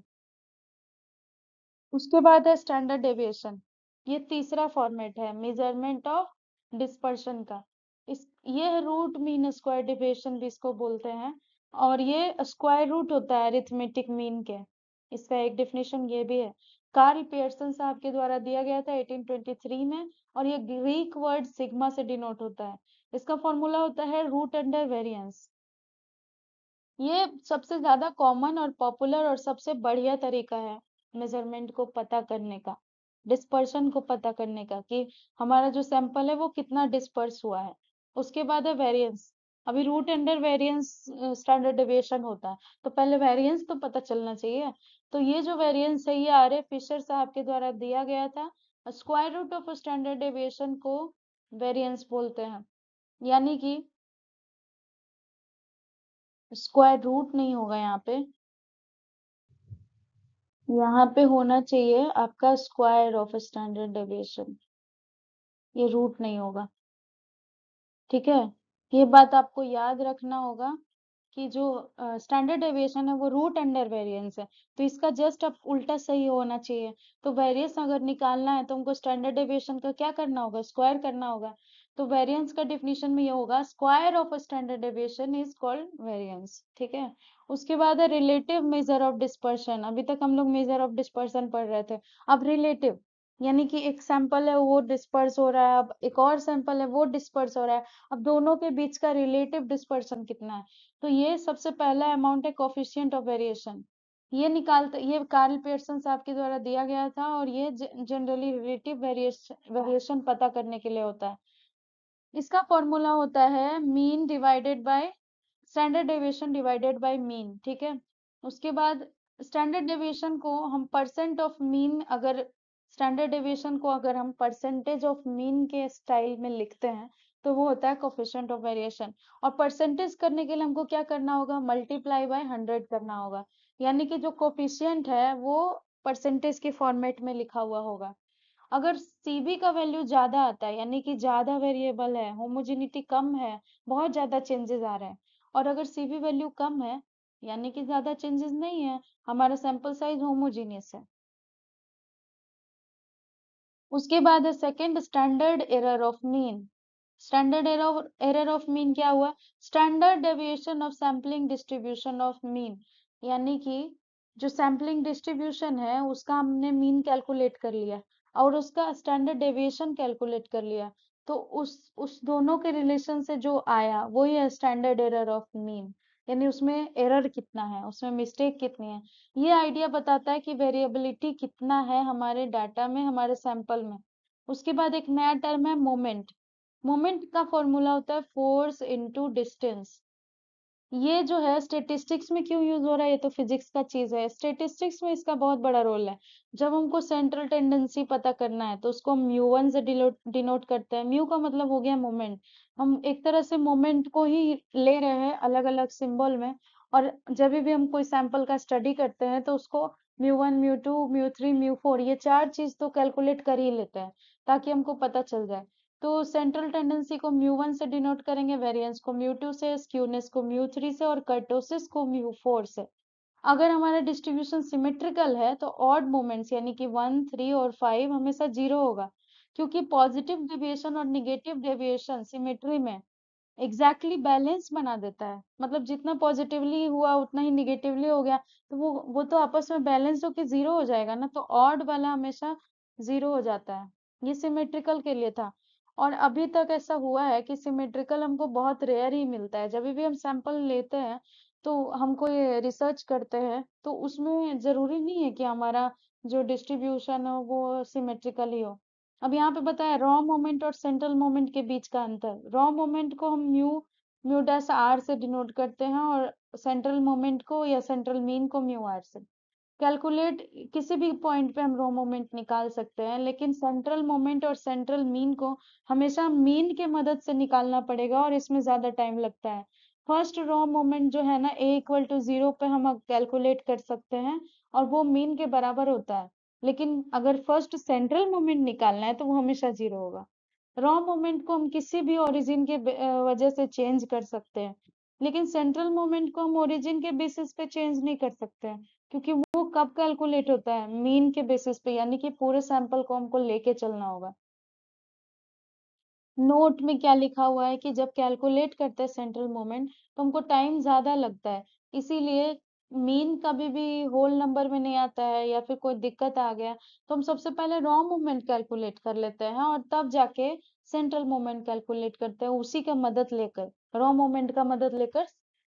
उसके बाद है स्टैंडर्ड डेविएशन, ये तीसरा फॉर्मेट है मेजरमेंट ऑफ डिस्पर्शन का। इस ये है रूट मीन स्क्वायर डेविएशन भी इसको बोलते हैं, और ये स्क्वायर रूट होता है अरिथमेटिक मीन के। इसका एक डेफिनेशन ये भी है, कार्ल पियर्सन साहब के द्वारा दिया गया था 1823 में, और ये ग्रीक वर्ड सिग्मा से डिनोट होता है। इसका फॉर्मूला होता है रूट अंडर वेरिएंस। ये सबसे ज्यादा कॉमन और पॉपुलर और सबसे बढ़िया तरीका है मेजरमेंट को पता करने का, डिस्पर्शन को पता करने का कि हमारा जो सैंपल है वो कितना डिस्पर्स हुआ है। उसके बाद है वेरिएंस। अभी root under variance standard deviation होता है, तो पहले वेरिएंस तो पता चलना चाहिए। तो ये जो वेरिएंस है ये आर ए फिशर साहब के द्वारा दिया गया था। Square root of standard deviation को वेरिएंस बोलते हैं, यानी कि स्क्वायर रूट नहीं होगा यहाँ पे होना चाहिए आपका स्क्वायर ऑफ स्टैंडर्ड डेविएशन, ये रूट नहीं होगा। ठीक है, ये बात आपको याद रखना होगा कि जो स्टैंडर्ड डेविएशन है वो रूट अंडर वेरिएंस है, तो इसका जस्ट अब उल्टा सही होना चाहिए। तो वेरिएंस अगर निकालना है तो हमको स्टैंडर्ड डेविएशन का क्या करना होगा, स्क्वायर करना होगा। तो वेरिएंस का डिफिनीशन में ये होगा, square of standard deviation is called variance. ठीक है, उसके बाद है रिलेटिव मेजर ऑफ डिस्पर्शन। अभी तक हम लोग मेजर ऑफ डिस्पर्शन पढ़ रहे थे, अब रिलेटिव, यानी कि एक सैंपल है वो डिस्पर्स हो रहा है, अब एक और सैंपल है वो डिस्पर्स हो रहा है, अब दोनों के बीच का रिलेटिव डिस्पर्सन कितना है। तो ये सबसे पहला अमाउंट है कोफिशिएंट ऑफ वेरिएशन। ये निकालते, ये कार्ल पियर्सन साहब के द्वारा दिया गया था और ये जनरली रिलेटिव वेरिएशन पता करने के लिए होता है। इसका फॉर्मूला होता है mean divided by standard deviation divided by mean. ठीक है, उसके बाद स्टैंडर्ड डेविएशन को हम परसेंट ऑफ मीन, अगर स्टैंडर्ड डेविएशन को अगर हम परसेंटेज ऑफ मीन के स्टाइल में लिखते हैं तो वो होता है कोफिशिएंट ऑफ वेरिएशन। और परसेंटेज करने के लिए हमको क्या करना होगा, मल्टीप्लाई बाय 100 करना होगा, यानी कि जो कोफिशिएंट है वो परसेंटेज के फॉर्मेट में लिखा हुआ होगा। अगर सीबी का वैल्यू ज्यादा आता है, यानी कि ज्यादा वेरिएबल है, होमोजेनिटी कम है, बहुत ज्यादा चेंजेस आ रहे हैं, और अगर सीबी वैल्यू कम है यानी कि ज्यादा चेंजेस नहीं है, हमारा सैंपल साइज होमोजीनियस है। उसके बाद है second, standard error of mean. Standard error of mean क्या हुआ, standard deviation of sampling distribution of mean, यानी कि जो सैम्पलिंग डिस्ट्रीब्यूशन है उसका हमने मीन कैलकुलेट कर लिया और उसका स्टैंडर्ड डेविएशन कैलकुलेट कर लिया, तो उस दोनों के रिलेशन से जो आया वही है स्टैंडर्ड एरर ऑफ मीन, यानी उसमें एरर कितना है, उसमें मिस्टेक कितनी है। ये आइडिया बताता है कि वेरिएबिलिटी कितना है हमारे डाटा में, हमारे सैंपल में। उसके बाद एक नया टर्म है मोमेंट। मोमेंट का फॉर्मूला होता है फोर्स इनटू डिस्टेंस। ये जो है स्टेटिस्टिक्स में क्यों यूज हो रहा है, ये तो फिजिक्स का चीज है, स्टेटिस्टिक्स में इसका बहुत बड़ा रोल है। जब हमको सेंट्रल टेंडेंसी पता करना है तो उसको हम म्यू 1 से डिनोट करते हैं। म्यू का मतलब हो गया मोमेंट, हम एक तरह से मोमेंट को ही ले रहे हैं अलग अलग सिंबल में। और जब भी हम कोई सैंपल का स्टडी करते हैं तो उसको म्यू 1 म्यू 2 म्यू 3 म्यू 4 ये चार चीज तो कैलकुलेट कर ही लेते हैं ताकि हमको पता चल जाए। तो सेंट्रल टेंडेंसी को म्यू 1 से डिनोट करेंगे, वेरिएंस को म्यू 2 से, स्क्यूनेस को म्यू 3 से और कर्टोसिस को म्यू 4 से। अगर हमारा डिस्ट्रीब्यूशन सिमेट्रिकल है तो ऑड मोमेंट्स यानी कि 1, 3 और 5 हमेशा 0 होगा, क्योंकि पॉजिटिव डेविएशन और निगेटिव डेविएशन सिमेट्री में एग्जैक्टली बैलेंस बना देता है, मतलब जितना पॉजिटिवली हुआ उतना ही निगेटिवली हो गया, तो वो तो आपस में बैलेंस होके 0 हो जाएगा ना, तो ऑड वाला हमेशा 0 हो जाता है। ये सिमेट्रिकल के लिए था। और अभी तक ऐसा हुआ है कि सिमेट्रिकल हमको बहुत रेयर ही मिलता है। जब भी हम सैंपल लेते हैं तो हम कोई रिसर्च करते हैं तो उसमें जरूरी नहीं है कि हमारा जो डिस्ट्रीब्यूशन हो वो सिमेट्रिकल ही हो। अब यहाँ पे बताया रॉ मोमेंट और सेंट्रल मोमेंट के बीच का अंतर। रॉ मोमेंट को हम म्यू डैश आर से डिनोट करते हैं और सेंट्रल मोमेंट को या सेंट्रल मीन को म्यू आर से। कैलकुलेट किसी भी पॉइंट पे हम रो मोमेंट निकाल सकते हैं, लेकिन सेंट्रल मोमेंट और सेंट्रल मीन को हमेशा मीन के मदद से निकालना पड़ेगा और इसमें ज्यादा टाइम लगता है। फर्स्ट रो मोमेंट जो है ना A = 0 पे हम कैलकुलेट कर सकते हैं और वो मीन के बराबर होता है, लेकिन अगर फर्स्ट सेंट्रल मोमेंट निकालना है तो वो हमेशा 0 होगा। रॉ मोमेंट को हम किसी भी ओरिजिन के वजह से चेंज कर सकते हैं, लेकिन सेंट्रल मोमेंट को हम ओरिजिन के बेसिस पे चेंज नहीं कर सकते हैं, क्योंकि वो कब कैलकुलेट होता है, मीन के बेसिस पे, यानी कि पूरे सैंपल को हमको लेके चलना होगा। नोट में क्या लिखा हुआ है कि जब कैलकुलेट करते हैं सेंट्रल मोमेंट तो हमको टाइम ज्यादा लगता है, इसीलिए मीन कभी भी होल नंबर में नहीं आता है या फिर कोई दिक्कत आ गया तो हम सबसे पहले रॉ मोमेंट कैलकुलेट कर लेते हैं और तब जाके सेंट्रल मोमेंट कैलकुलेट करते हैं, उसी का मदद लेकर, रॉ मोमेंट का मदद लेकर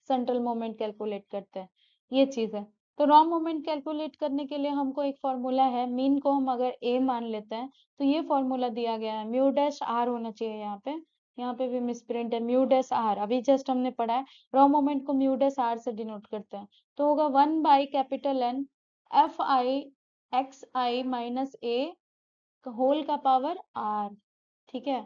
सेंट्रल मोमेंट कैलकुलेट करते हैं, ये चीज है। तो रॉ मोमेंट कैलकुलेट करने के लिए हमको एक फॉर्मूला है, मीन को हम अगर ए मान लेते हैं तो ये फॉर्मूला दिया गया है, म्यू डैश आर होना चाहिए यहाँ पे भी मिसप्रिंट है, म्यू डैश आर, अभी जस्ट हमने पढ़ा है। रॉ मोमेंट को म्यू डैश आर से डिनोट करते हैं, तो होगा 1/कैपिटल N Fi xi माइनस ए होल का पावर आर, ठीक है।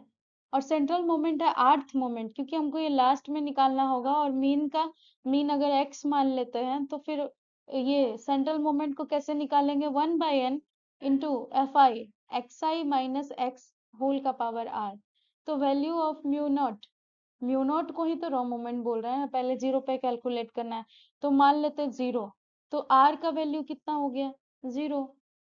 और सेंट्रल मोमेंट है आर्थ मोमेंट, क्योंकि हमको ये लास्ट में निकालना होगा, और मीन अगर एक्स मान लेते हैं तो फिर ये सेंट्रल मोमेंट को कैसे निकालेंगे, 1/n into F I X I minus X whole का पावर आर। तो वैल्यू ऑफ म्यू नॉट को ही तो रॉ मोमेंट बोल रहे हैं, पहले जीरो पे कैलकुलेट करना है, तो मान लेते हैं जीरो, तो आर का वैल्यू कितना हो गया, जीरो।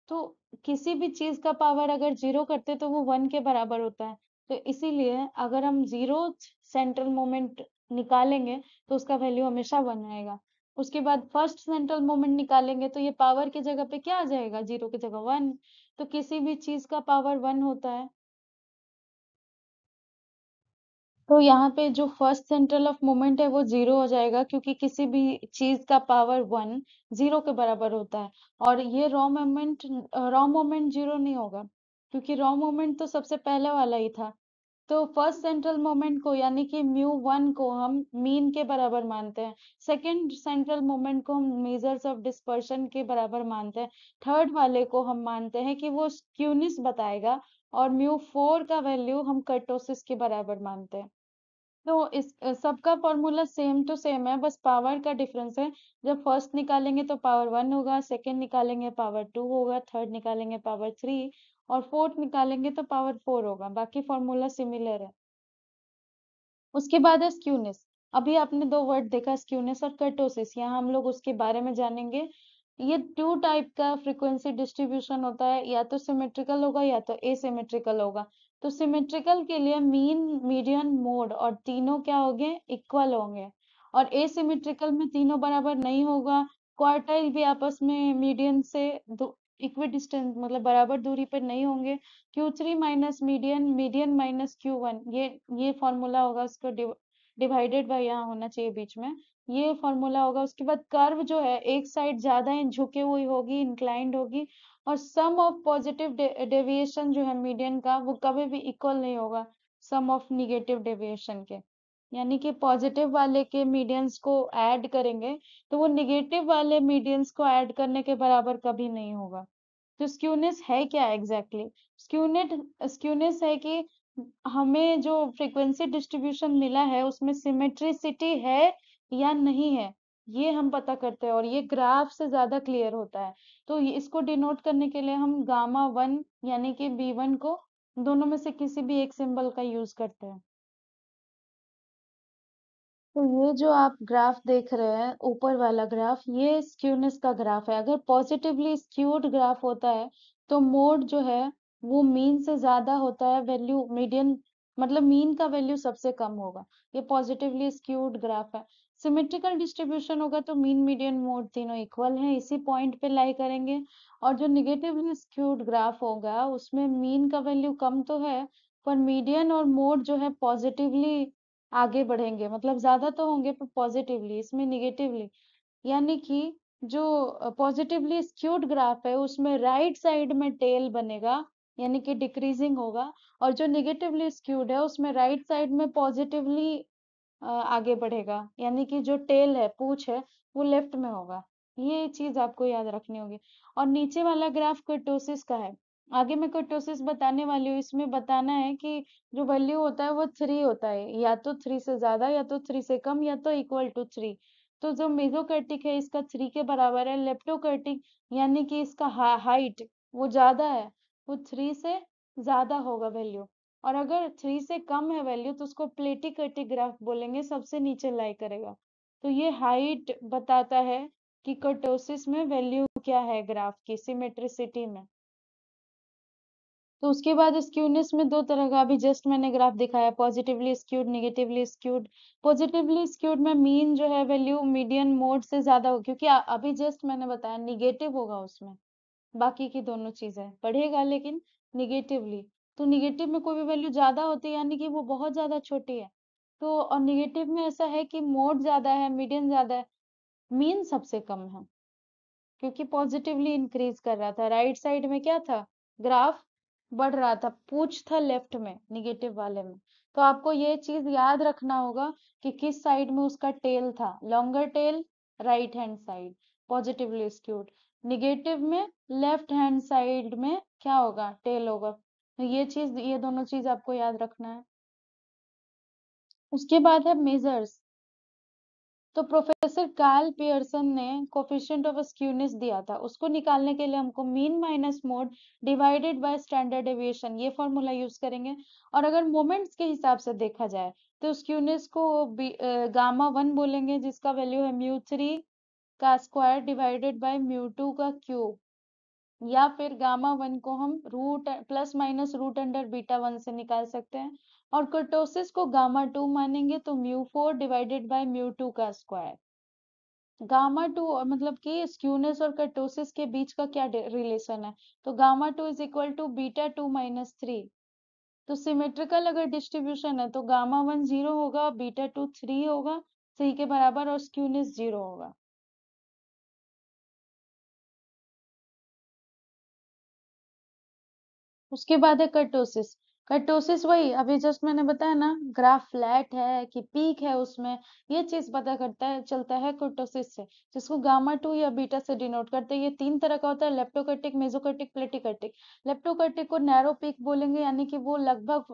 तो किसी भी चीज का पावर अगर जीरो करते तो वो 1 के बराबर होता है, तो इसीलिए अगर हम जीरो सेंट्रल मोमेंट निकालेंगे तो उसका वैल्यू हमेशा 1 आएगा। उसके बाद फर्स्ट सेंट्रल मोमेंट निकालेंगे तो ये पावर की जगह पे क्या आ जाएगा, जीरो की जगह 1, तो किसी भी चीज का पावर 1 होता है। तो यहाँ पे जो फर्स्ट सेंट्रल ऑफ मोमेंट है वो जीरो हो जाएगा, क्योंकि किसी भी चीज का पावर 1 जीरो के बराबर होता है। और ये रॉ मोमेंट जीरो नहीं होगा, क्योंकि रॉ मोमेंट तो सबसे पहले वाला ही था। तो फर्स्ट सेंट्रल मोमेंट को यानी कि म्यू 1 को हम मीन के बराबर मानते हैं, सेकेंड सेंट्रल मोमेंट को हम मेजर्स ऑफ डिस्पर्शन के बराबर मानते हैं, थर्ड वाले को हम मानते हैं कि वो स्क्यूनिस बताएगा, और म्यू 4 का वैल्यू हम कर्टोसिस के बराबर मानते हैं। तो इस सबका फॉर्मूला सेम टू सेम है, बस पावर का डिफरेंस है। जब फर्स्ट निकालेंगे तो पावर 1 होगा, सेकंड निकालेंगे पावर 2 होगा, थर्ड निकालेंगे पावर 3, और फोर्थ निकालेंगे तो पावर 4 होगा, बाकी फॉर्मूला सिमिलर है। उसके बाद है स्क्यूनेस। अभी आपने दो वर्ड देखा, स्क्यूनेस और कर्टोसिस, यहाँ हम लोग उसके बारे में जानेंगे। ये टू टाइप का फ्रीक्वेंसी डिस्ट्रीब्यूशन होता है, या तो सिमेट्रिकल होगा या तो एसिमेट्रिकल होगा। तो सिमेट्रिकल के लिए मीन, मीडियन, मोड और तीनों क्या होंगे, इक्वल होंगे। और एसिमेट्रिकल में तीनों बराबर नहीं होगा, क्वार्टाइल भी आपस में मीडियन से इक्वी डिस्टेंस मतलब बराबर दूरी पर नहीं होंगे। Q3 minus median, median minus Q1, ये फॉर्मूला होगा, उसको डिवाइडेड बाय यहाँ होना चाहिए बीच में, ये फॉर्मूला होगा। उसके बाद कर्व जो है एक साइड ज्यादा झुके हुई होगी, इंक्लाइंड होगी, और सम ऑफ पॉजिटिव डेविएशन जो है मीडियन का, वो कभी भी इक्वल नहीं होगा सम ऑफ निगेटिव डेविएशन के। यानी कि पॉजिटिव वाले के मीडियंस को ऐड करेंगे तो वो निगेटिव वाले मीडियंस को ऐड करने के बराबर कभी नहीं होगा। तो स्क्यूनेस है क्या एग्जैक्टली स्क्यूनेस है कि हमें जो फ्रीक्वेंसी डिस्ट्रीब्यूशन मिला है उसमें सिमेट्रिसिटी है या नहीं है, ये हम पता करते हैं, और ये ग्राफ से ज्यादा क्लियर होता है। तो इसको डिनोट करने के लिए हम गामा 1 यानी कि B1 को दोनों में से किसी भी एक सिंबल का यूज करते हैं। तो ये जो आप ग्राफ देख रहे हैं ऊपर वाला ग्राफ, ये स्क्यूनेस का ग्राफ है। अगर पॉजिटिवली स्क्यूड ग्राफ होता है तो मोड जो है वो मीन से ज्यादा होता है, वैल्यू मीडियन मतलब मीन का वैल्यू सबसे कम होगा। ये पॉजिटिवली स्क्यूड ग्राफ है। सिमेट्रिकल डिस्ट्रीब्यूशन होगा तो मीन, मीडियन, मोड तीनों इक्वल हैं, इसी पॉइंट पे लाई करेंगे। और जो निगेटिवली स्क्यूड ग्राफ होगा उसमें मीन का वैल्यू कम तो है, पर मीडियन और मोड जो है पॉजिटिवली आगे बढ़ेंगे, मतलब ज्यादा तो होंगे पर पॉजिटिवली, इसमें निगेटिवली। यानी कि जो पॉजिटिवली स्क्यूड ग्राफ है उसमें राइट साइड में टेल बनेगा, यानी कि डिक्रीजिंग होगा, और जो निगेटिवली स्क्यूड है उसमें राइट साइड में पॉजिटिवली आगे बढ़ेगा, यानी कि जो टेल है, पूंछ है, वो लेफ्ट में होगा। ये चीज आपको याद रखनी होगी। और नीचे वाला ग्राफ कर्टोसिस का है, आगे मैं कर्टोसिस बताने वाली हूँ। इसमें बताना है कि जो वैल्यू होता है वो 3 होता है, या तो 3 से ज्यादा, या तो 3 से कम, या तो इक्वल टू 3। तो जो मेसोकर्टिक है इसका 3 के बराबर है, लेप्टोकर्टिक यानी कि इसका हाइट वो ज्यादा है, वो 3 से ज्यादा होगा वैल्यू। और अगर 3 से कम है वैल्यू तो उसको प्लेटिकर्टिक ग्राफ बोलेंगे, सबसे नीचे लाई करेगा। तो ये हाइट बताता है कि कर्टोसिस में वैल्यू क्या है ग्राफ की, सिमेट्रिसिटी में। तो उसके बाद स्क्यूनेस में दो तरह का अभी जस्ट मैंने ग्राफ दिखाया, positively skewed, negatively skewed. Positively skewed में मीन जो है वैल्यू मीडियन, मोड से ज्यादा हो, क्योंकि अभी जस्ट मैंने बताया निगेटिव होगा उसमें, बाकी की दोनों चीजें बढ़ेगा लेकिन निगेटिवली। तो निगेटिव में कोई भी वैल्यू ज्यादा होती है यानी कि वो बहुत ज्यादा छोटी है, तो और निगेटिव में ऐसा है कि मोड ज्यादा है, मीडियन ज्यादा है, मीन सबसे कम है, क्योंकि पॉजिटिवली इंक्रीज कर रहा था। राइट साइड में क्या था, ग्राफ बढ़ रहा था, पूछ था लेफ्ट में निगेटिव वाले में। तो आपको ये चीज याद रखना होगा कि किस साइड में उसका टेल था, longer tail right hand side positively skewed, negative में लेफ्ट हैंड साइड में क्या होगा, टेल होगा। तो ये चीज, ये दोनों चीज आपको याद रखना है। उसके बाद है मेजर्स। तो प्रोफेसर कार्ल पियर्सन ने कोफिशिएंट ऑफ स्क्यूनेस दिया था, उसको निकालने के लिए हमको mean minus mode divided by standard deviation ये फॉर्मूला यूज करेंगे। और अगर मोमेंट्स के हिसाब से देखा जाए तो स्क्यूनेस को गामा वन बोलेंगे, जिसका वैल्यू है म्यू थ्री का square divided by mu two का क्यूब, या फिर गामा वन को हम root plus minus root under beta one से निकाल सकते हैं। और कर्टोसिस को गामा टू मानेंगे तो mu four divided by mu two का स्क्वायर। गामा टू मतलब कि स्क्यूनेस और कर्टोसिस के बीच का क्या रिलेशन है, तो gamma two is equal to beta two minus three. तो सिमेट्रिकल अगर डिस्ट्रीब्यूशन है तो गामा वन जीरो होगा, बीटा टू थ्री होगा, थ्री के बराबर, और स्क्यूनेस जीरो होगा। उसके बाद है कर्टोसिस। कर्टोसिस वही अभी जस्ट मैंने बताया ना, ग्राफ फ्लैट है कि पीक है उसमें, ये चीज पता करता है चलता है कर्टोसिस से, जिसको गामा टू या बीटा से डिनोट करते हैं। ये तीन तरह का होता है, लेप्टोकर्टिक, मेसोकर्टिक, प्लेटिकर्टिक। लेप्टोकर्टिक को नैरो पीक बोलेंगे, यानी कि वो लगभग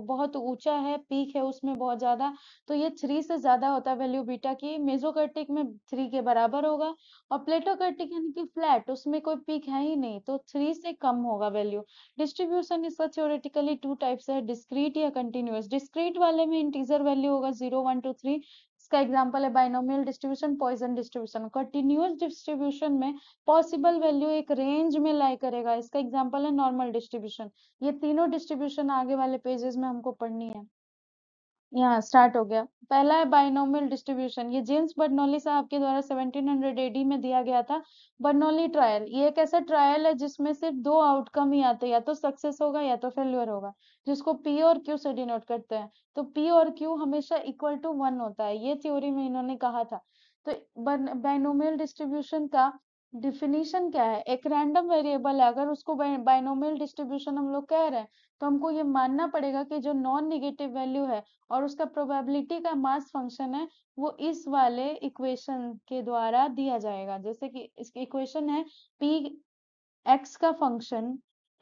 बहुत ऊंचा है, पीक है उसमें बहुत ज्यादा, तो ये थ्री से ज्यादा होता है वैल्यू बीटा की। मेसोकर्टिक में थ्री के बराबर होगा। और प्लेटोकर्टिक यानी कि फ्लैट, उसमें कोई पीक है ही नहीं, तो थ्री से कम होगा वैल्यू। डिस्ट्रीब्यूशन इसका थ्योरेटिकली टू टाइप्स है, डिस्क्रीट या कंटिन्यूअस। डिस्क्रीट वाले में इंटीजर वैल्यू होगा 0 1 2 3, इसका एग्जांपल है binomial distribution, Poisson distribution. Continuous distribution में पॉसिबल वैल्यू एक रेंज में लाई करेगा, इसका एग्जांपल है नॉर्मल डिस्ट्रीब्यूशन। ये तीनों डिस्ट्रीब्यूशन आगे वाले पेजेस में हमको पढ़नी है। यहाँ स्टार्ट हो गया। पहला है बाइनोमियल डिस्ट्रीब्यूशन, ये जेम्स बर्नौली साहब के द्वारा 1700 एडी में दिया गया था। बर्नौली ट्रायल, ये एक ऐसा ट्रायल है जिसमें सिर्फ दो आउटकम ही आते हैं, या तो सक्सेस होगा या तो फेल्यूर होगा, जिसको पी और क्यू से डिनोट करते हैं। तो पी और क्यू हमेशा इक्वल टू वन होता है, ये थ्योरी में इन्होंने कहा था। तो बाइनोमियल डिस्ट्रीब्यूशन का डिफिनीशन क्या है, एक रैंडम वेरिएबल है, अगर उसको बाइनोमियल डिस्ट्रीब्यूशन हम लोग कह रहे हैं, तो हमको ये मानना पड़ेगा कि जो नॉन निगेटिव वैल्यू है और उसका प्रोबेबिलिटी का मास फंक्शन है, वो इस वाले इक्वेशन के द्वारा दिया जाएगा। जैसे कि इसकी इक्वेशन है पी एक्स का function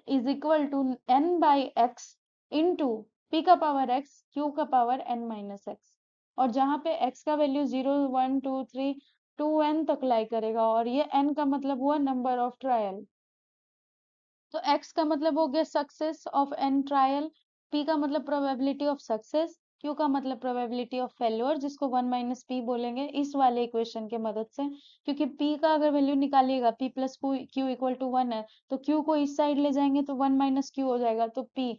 is equal to N by X into P का पावर एक्स क्यू का पावर एन माइनस एक्स। और जहाँ पे एक्स का वैल्यू 0 1 2 3 2n तक लाई करेगा, और ये n का मतलब हुआ नंबर ऑफ ट्रायल। तो x का मतलब हो गया success of N trial, p का मतलब प्रोबेबिलिटी ऑफ सक्सेस, q का मतलब प्रोबेबिलिटी ऑफ फेल्योर, जिसको 1 माइनस पी बोलेंगे इस वाले इक्वेशन के मदद से। क्योंकि p का अगर वैल्यू निकालिएगा, p plus Q equal to one है, तो q को इस साइड ले जाएंगे तो 1 माइनस क्यू हो जाएगा, तो p,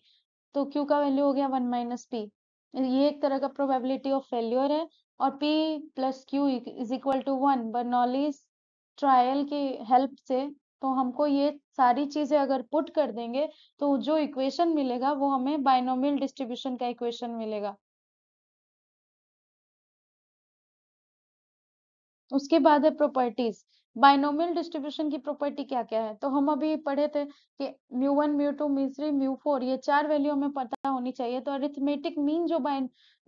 तो q का वैल्यू हो गया 1 माइनस पी। ये एक तरह का प्रोबेबिलिटी ऑफ फेल्योर है। और p plus Q is equal to one, Bernoulli's trial की हेल्प से, तो हमको ये सारी चीजें अगर पुट कर देंगे तो जो इक्वेशन मिलेगा वो हमें बाइनोमियल डिस्ट्रीब्यूशन का इक्वेशन मिलेगा। उसके बाद है प्रॉपर्टीज। बाइनोमियल डिस्ट्रीब्यूशन की प्रॉपर्टी क्या क्या है, तो हम अभी पढ़े थे कि mu one mu two mu three mu four, ये चार वैल्यू हमें पता होनी चाहिए। तो अरिथमेटिक मीन जो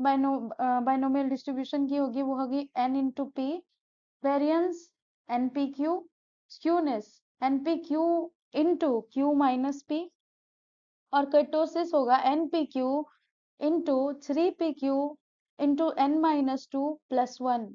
बाइनोमियल डिस्ट्रीब्यूशन की होगी वो होगी N into P, variance N P Q, skewness N P Q into Q minus P, और कर्टोसिस होगा N P Q into three P Q into N minus two plus one.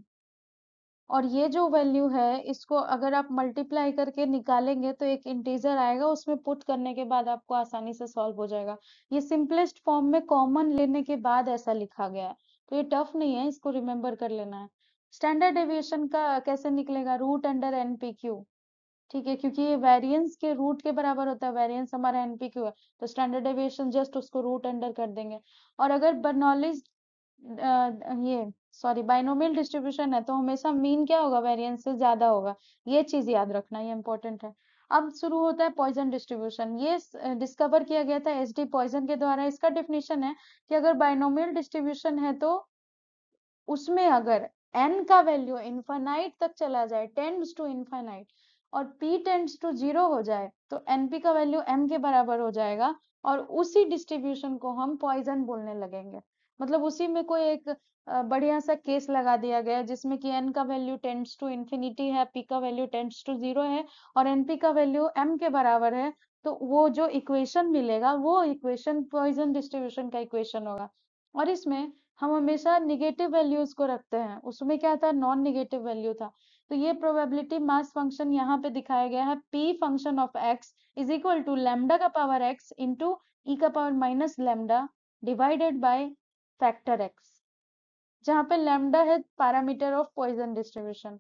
और ये जो value है इसको अगर आप मल्टीप्लाई करके निकालेंगे तो एक इंटीजर आएगा, उसमें पुट करने के बाद आपको आसानी से सॉल्व हो जाएगा। ये सिंपलेस्ट फॉर्म में कॉमन लेने के बाद ऐसा लिखा गया है, तो ये टफ नहीं है, इसको रिमेम्बर कर लेना है। स्टैंडर्ड डेविएशन का कैसे निकलेगा, root under N P Q, ठीक है, क्योंकि ये वेरिएंस के रूट के बराबर होता है, वेरिएंस हमारा एनपीक्यू है, तो स्टैंडर्ड डेविएशन जस्ट उसको रूट अंडर कर देंगे। और अगर बर्नौलीज ये सॉरी बाइनोमियल डिस्ट्रीब्यूशन है तो हमेशा मीन क्या होगा, वेरिएंस से ज्यादा होगा, ये चीज याद रखना, ये इंपॉर्टेंट है। अब शुरू होता है पॉइजन डिस्ट्रीब्यूशन, ये डिस्कवर किया गया था एस डी पॉइजन के द्वारा। इसका डेफिनेशन है कि अगर बाइनोमियल डिस्ट्रीब्यूशन है तो उसमें अगर n का वैल्यू इनफाइनाइट तक चला जाए, टेंड्स टू इनफाइनाइट, और p टेंड्स टू 0 हो जाए, तो np का वैल्यू m के बराबर हो जाएगा, और उसी डिस्ट्रीब्यूशन को हम पॉइजन बोलने लगेंगे। मतलब उसी में कोई एक बढ़िया सा केस लगा दिया गया जिसमें कि n का वैल्यू टेंड्स टू इंफिनिटी है, p का वैल्यू टेंड्स टू 0 है, और np का वैल्यू m के बराबर है। तो वो जो इक्वेशन मिलेगा वो इक्वेशन पॉइजन डिस्ट्रीब्यूशन का इक्वेशन होगा। और इसमें हम हमेशा निगेटिव वैल्यूज को रखते हैं, उसमें क्या था, नॉन निगेटिव वैल्यू था। तो ये प्रोबेबिलिटी मास फंक्शन यहाँ पे दिखाया गया है, p function of x is equal to lambda का पावर x इंटू ई का power minus lambda divided by factor x, जहाँ पे लैम्डा है पैरामीटर ऑफ पॉइजन डिस्ट्रीब्यूशन,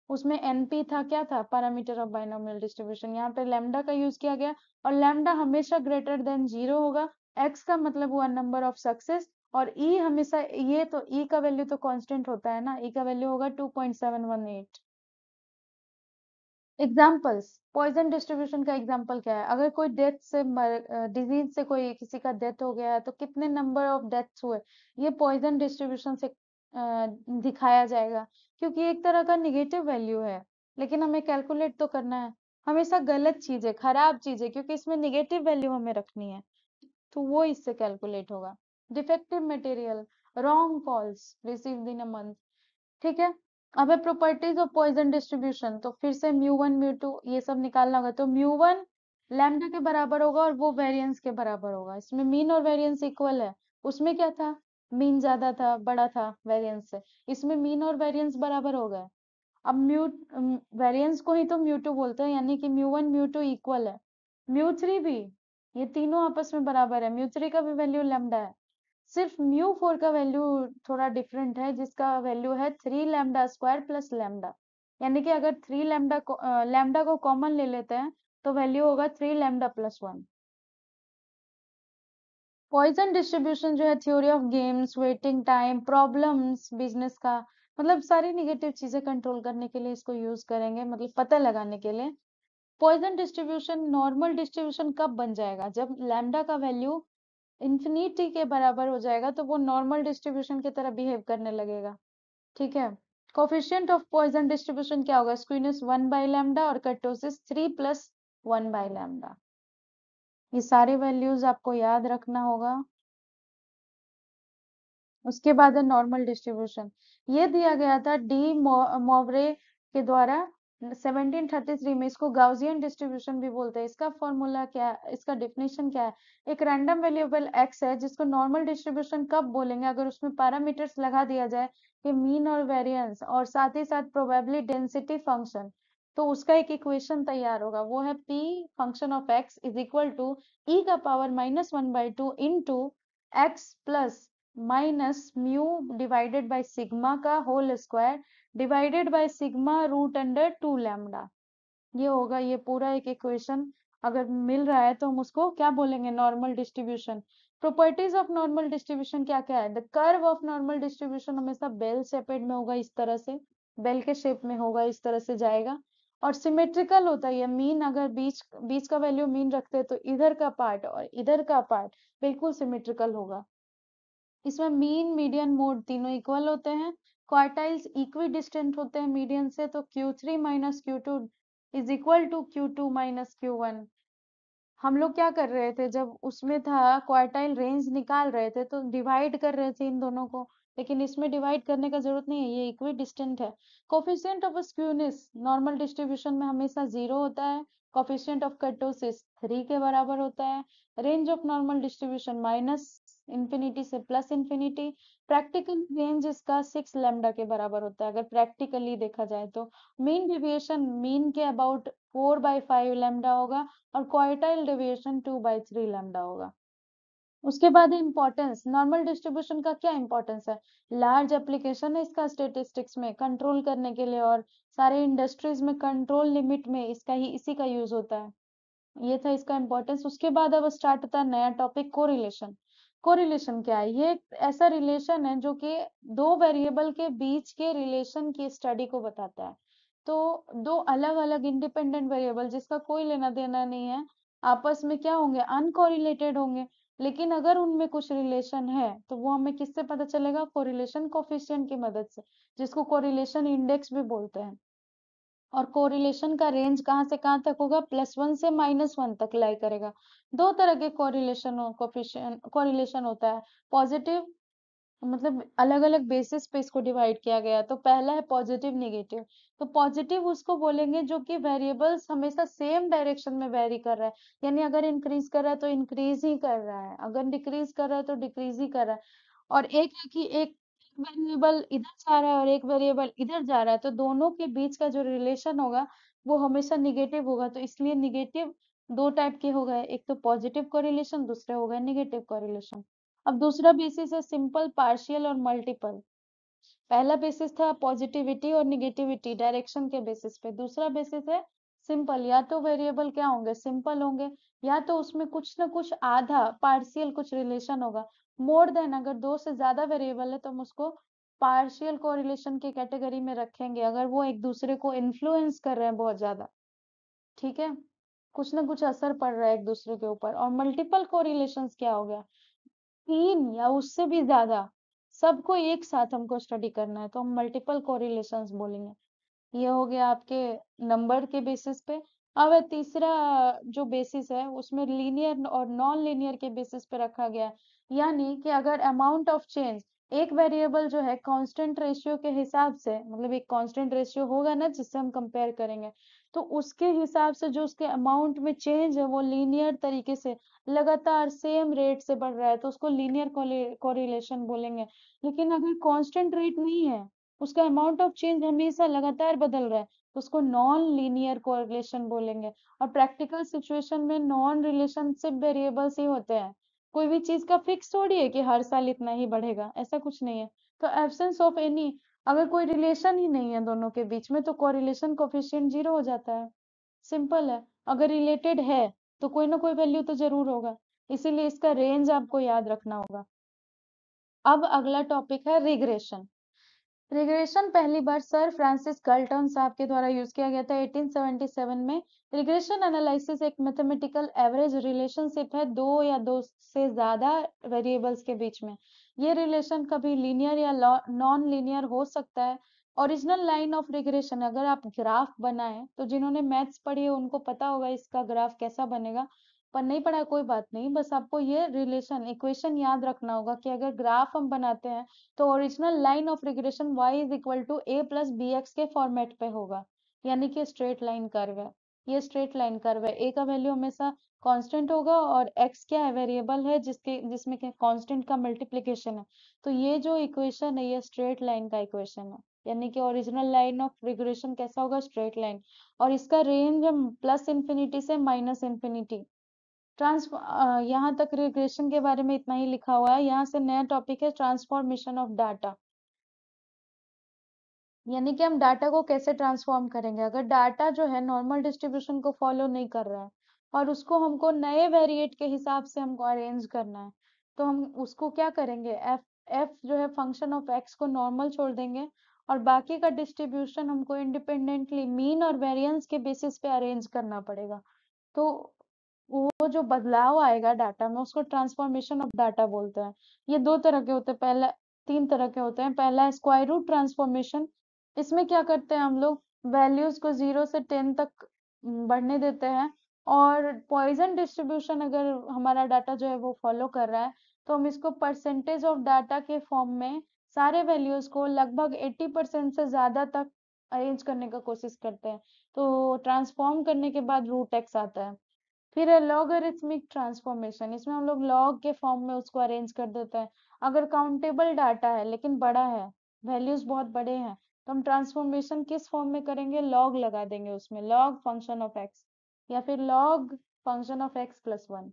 उसमें np था, क्या था, पैरामीटर ऑफ बाइनोमियल डिस्ट्रीब्यूशन, यहाँ पे लैम्डा का यूज किया गया, और लैम्डा हमेशा ग्रेटर देन 0 होगा, x का मतलब हुआ नंबर ऑफ सक्सेस, और e हमेशा, ये तो e का वैल्यू तो कांस्टेंट होता है ना, e का वैल्यू होगा 2.718। एग्जाम्पल्स, पॉइजन डिस्ट्रीब्यूशन का एग्जाम्पल क्या है, अगर कोई डेथ से डिजीज से कोई किसी का डेथ हो गया है तो कितने नंबर ऑफ डेथ्स हुए, ये पॉइजन डिस्ट्रीब्यूशन से दिखाया जाएगा, क्योंकि एक तरह का निगेटिव वैल्यू है, लेकिन हमें कैलकुलेट तो करना है, हमेशा गलत चीज है, खराब चीज है, क्योंकि इसमें निगेटिव वैल्यू हमें रखनी है, तो वो इससे कैलकुलेट होगा। Defective material, wrong calls received in a month, ठीक है। अब है प्रॉपर्टीज ऑफ पॉइजन डिस्ट्रीब्यूशन, तो फिर से म्यू 1 म्यू 2 ये सब निकालना होगा, तो म्यू 1 लैम्डा के बराबर होगा और वो वेरिएंस के बराबर होगा, इसमें मीन और वेरिएंस इक्वल है, उसमें क्या था, मीन ज्यादा था, बड़ा था वेरिएंस से, इसमें मीन और वेरिएंस बराबर हो गए। अब वेरिएंस को ही तो म्यू 2 बोलते हैं, यानी कि म्यू 1 म्यू 2 इक्वल है, म्यू 3 भी, ये तीनों आपस में बराबर है, म्यू 3 का भी वैल्यू लैम्डा है, सिर्फ म्यू 4 का वैल्यू थोड़ा डिफरेंट है, जिसका वैल्यू है 3 लैम्डा स्क्वायर प्लस लैम्डा, यानी कि अगर 3 लैम्डा को कॉमन ले लेते हैं तो वैल्यू होगा 3 लैम्डा प्लस 1। पॉइजन डिस्ट्रीब्यूशन जो है, theory of games, waiting time, problems business का, मतलब सारी निगेटिव चीजें कंट्रोल करने के लिए इसको यूज करेंगे, मतलब पता लगाने के लिए। पॉइजन डिस्ट्रीब्यूशन नॉर्मल डिस्ट्रीब्यूशन कब बन जाएगा, जब लैम्डा का वैल्यू इंफिनिटी के बराबर हो जाएगा, तो वो नॉर्मल डिस्ट्रीब्यूशन की तरह बिहेव करने लगेगा, ठीक है। कोफिशिएंट ऑफ पॉइजन डिस्ट्रीब्यूशन क्या होगा, स्क्वीनेस 1/लैम्डा और कर्टोसिस 3 + 1/लैम्डा, ये सारे वैल्यूज आपको याद रखना होगा। उसके बाद है नॉर्मल डिस्ट्रीब्यूशन, ये दिया गया था डी मोवरे के द्वारा 1733 में, इसको गाउसियन डिस्ट्रीब्यूशन भी बोलते हैं। इसका फॉर्मूला क्या है, इसका डेफिनेशन क्या है, एक रैंडम वेरिएबल x है जिसको नॉर्मल डिस्ट्रीब्यूशन कब बोलेंगे, अगर उसमें पैरामीटर्स लगा दिया जाए कि मीन और वेरिएंस और साथ ही साथ प्रोबेबिलिटी डेंसिटी फंक्शन, तो उसका एक इक्वेशन तैयार होगा, वो है p function of x is equal to e का power -1/2 into x plus minus mu divided by sigma का whole square divided by sigma √2 lambda, ये होगा, ये पूरा एक इक्वेशन अगर मिल रहा है तो हम उसको क्या बोलेंगे, normal distribution. Properties of normal distribution क्या क्या है, the curve of normal distribution हमेशा बेल शेपेड में होगा, इस तरह से बेल के शेप में होगा, इस तरह से जाएगा, और सिमेट्रिकल होता है, मीन अगर बीच बीच का वैल्यू मीन रखते हैं तो इधर का पार्ट और इधर का पार्ट बिल्कुल सिमेट्रिकल होगा। इसमें मीन मीडियन मोड तीनों इक्वल होते हैं, क्वार्टाइल्स इक्वी डिस्टेंट होते हैं मीडियन से, तो Q3 minus Q2 is equal to Q2 minus Q1। हम लोग क्या कर रहे थे, जब उसमें था क्वार्टाइल रेंज निकाल रहे थे तो डिवाइड कर रहे थे इन दोनों को, लेकिन इसमें डिवाइड करने का जरूरत नहीं है, ये इक्वी डिस्टेंट है। Coefficient of skewness normal distribution में हमेशा 0 होता है, कोफिशिएंट ऑफ कर्टोसिस 3 के बराबर होता है, range of normal distribution minus infinity से प्लस इंफिनिटी, प्रैक्टिकल रेंज इसका 6 लैम्डा के बराबर होता है अगर प्रैक्टिकली देखा जाए तो। मीन डेविएशन मीन के अबाउट 4/5 लैम्डा होगा, और क्वार्टाइल डेविएशन 2/3 लैम्डा होगा। उसके बाद इंपॉर्टेंस, नॉर्मल डिस्ट्रीब्यूशन का क्या इंपॉर्टेंस है, लार्ज एप्लीकेशन है इसका स्टेटिस्टिक्स में कंट्रोल करने के लिए, और सारे इंडस्ट्रीज में कंट्रोल लिमिट में इसका ही इसी का यूज होता है, ये था इसका इंपॉर्टेंस। उसके बाद अब स्टार्ट होता है नया टॉपिक, कोरिलेशन। कोरिलेशन क्या है, ये एक ऐसा रिलेशन है जो कि दो वेरिएबल के बीच के रिलेशन की स्टडी को बताता है। तो दो अलग अलग इंडिपेंडेंट वेरिएबल जिसका कोई लेना देना नहीं है, आपस में क्या होंगे, अनकोरिलेटेड होंगे, लेकिन अगर उनमें कुछ रिलेशन है तो वो हमें किससे पता चलेगा? कोरिलेशन कोफिशिएंट की मदद से, जिसको कोरिलेशन इंडेक्स भी बोलते हैं। और कोरिलेशन का रेंज कहाँ से कहाँ तक होगा? +1 से -1 तक लाई करेगा। दो तरह के कोरिलेशन होता है। पॉजिटिव, मतलब अलग अलग बेसिस पे इसको डिवाइड किया गया है। तो पहला है पॉजिटिव नेगेटिव। तो पॉजिटिव उसको बोलेंगे जो कि वेरिएबल्स हमेशा सेम डायरेक्शन में वेरी कर रहा है, यानी अगर इंक्रीज कर रहा है तो इंक्रीज ही कर रहा है, अगर डिक्रीज कर रहा है तो डिक्रीज ही कर रहा है। और एक है कि एक वेरिएबल इधर जा रहा है और एक वेरिएबल इधर जा रहा है, तो दोनों के बीच का जो रिलेशन होगा वो हमेशा निगेटिव होगा। तो इसलिए निगेटिव दो टाइप के हो गए, एक तो पॉजिटिव कोरिलेशन, दूसरे हो गए निगेटिव कोरिलेशन। अब दूसरा बेसिस है सिंपल, पार्शियल और मल्टीपल। पहला बेसिस था पॉजिटिविटी और निगेटिविटी डायरेक्शन के बेसिस पे। दूसरा बेसिस है सिंपल, या तो वेरिएबल क्या होंगे? सिंपल होंगे, या तो उसमें कुछ ना कुछ आधा पार्शियल कुछ रिलेशन होगा। मोर देन, अगर दो से ज्यादा वेरिएबल है तो हम उसको पार्शियल कोरिलेशन की कैटेगरी में रखेंगे, अगर वो एक दूसरे को इन्फ्लुएंस कर रहे हैं बहुत ज्यादा। ठीक है, कुछ ना कुछ असर पड़ रहा है एक दूसरे के ऊपर। और मल्टीपल कोरिलेशंस क्या हो गया? 3 या उससे भी ज्यादा, सबको एक साथ हमको स्टडी करना है तो हम मल्टीपल कोरिलेशंस बोलेंगे। ये हो गया आपके नंबर के बेसिस पे। अब है तीसरा जो बेसिस है उसमें लीनियर और नॉन लीनियर के बेसिस पे रखा गया है। यानी कि अगर अमाउंट ऑफ चेंज, एक वेरिएबल जो है कांस्टेंट रेशियो के हिसाब से, मतलब एक कांस्टेंट रेशियो होगा ना जिससे हम कंपेयर करेंगे, तो उसके हिसाब से जो उसके अमाउंट में चेंज है वो लीनियर तरीके से लगातार सेम रेट से बढ़ रहा है तो उसको लीनियर कोरिलेशन बोलेंगे। लेकिन अगर कांस्टेंट रेट नहीं है, उसका अमाउंट ऑफ चेंज हमेशा लगातार बदल रहा है, तो उसको नॉन लीनियर कोरिलेशन बोलेंगे। और प्रैक्टिकल सिचुएशन में नॉन रिलेशनशिप वेरिएबल्स ही होते हैं, कोई भी चीज का फिक्स थोड़ी है कि हर साल इतना ही बढ़ेगा, ऐसा कुछ नहीं है। तो एब्सेंस ऑफ एनी, अगर कोई रिलेशन ही नहीं है दोनों के बीच में तो कोरिलेशन कोफिशिएंट 0 हो जाता है। सिंपल है। अगर रिलेटेड है तो कोई ना कोई वैल्यू तो जरूर होगा, इसीलिए इसका रेंज आपको याद रखना होगा। अब अगला टॉपिक है रिग्रेशन। रिग्रेशन पहली बार सर फ्रांसिस गल्टन साहब के द्वारा यूज किया गया था 1877 में। रिग्रेशन एनालिसिस एक मैथमेटिकल एवरेज रिलेशनशिप है दो या दो से ज्यादा वेरिएबल्स के बीच में। ये रिलेशन कभी लीनियर या नॉन लीनियर हो सकता है। ओरिजिनल लाइन ऑफ रिग्रेशन, अगर आप ग्राफ बनाए तो जिन्होंने मैथ्स पढ़ी है उनको पता होगा इसका ग्राफ कैसा बनेगा, पर नहीं पढ़ा कोई बात नहीं, बस आपको ये रिलेशन इक्वेशन याद रखना होगा कि अगर ग्राफ हम बनाते हैं तो original line of regression y is equal to A plus B X के फॉर्मेट पे होगा, यानी कि स्ट्रेट लाइन कर्व है। ये स्ट्रेट लाइन कर्व है, ए का वैल्यू हमेशा कांस्टेंट होगा और x क्या है? वेरिएबल है जिसमें कांस्टेंट का मल्टीप्लिकेशन है। तो ये जो इक्वेशन है ये स्ट्रेट लाइन का इक्वेशन है, यानी कि ओरिजिनल लाइन ऑफ रिग्रेशन कैसा होगा? Straight line. और इसका रेंज प्लस इंफिनिटी से माइनस इंफिनिटी। यहाँ तक रिग्रेशन के बारे में इतना ही लिखा हुआ है। यहाँ से नया टॉपिक है ट्रांसफॉर्मेशन ऑफ डाटा, यानी कि हम डाटा को कैसे ट्रांसफॉर्म करेंगे। अगर डाटा जो है नॉर्मल डिस्ट्रीब्यूशन को फॉलो नहीं कर रहा है और उसको हमको नए वेरिएट के हिसाब से हमको अरेंज करना है, तो हम उसको क्या करेंगे? एफ एफ जो है फंक्शन ऑफ एक्स को नॉर्मल छोड़ देंगे और बाकी का डिस्ट्रीब्यूशन हमको इंडिपेंडेंटली मीन और वेरिएंस के बेसिस पे अरेंज करना पड़ेगा। तो वो जो बदलाव आएगा डाटा में उसको ट्रांसफॉर्मेशन ऑफ डाटा बोलते हैं। ये दो तरह के होते हैं, पहला तीन तरह के होते हैं। पहला है स्क्वायर रूट ट्रांसफॉर्मेशन। इसमें क्या करते हैं हम लोग? वैल्यूज को 0 से 10 तक बढ़ने देते हैं और पॉइजन डिस्ट्रीब्यूशन अगर हमारा डाटा जो है वो फॉलो कर रहा है तो हम इसको परसेंटेज ऑफ डाटा के फॉर्म में सारे वैल्यूज को लगभग 80% से ज्यादा तक अरेंज करने का कोशिश करते हैं। तो ट्रांसफॉर्म करने के बाद रूट एक्स आता है। फिर है लॉगरिथमिक ट्रांसफॉर्मेशन, इसमें हम लोग लॉग के फॉर्म में उसको अरेंज कर देते हैं। अगर काउंटेबल डाटा है लेकिन बड़ा है, वैल्यूज बहुत बड़े हैं, तो हम ट्रांसफॉर्मेशन किस फॉर्म में करेंगे? लॉग लगा देंगे उसमें, लॉग फंक्शन ऑफ एक्स या फिर log function of x plus 1।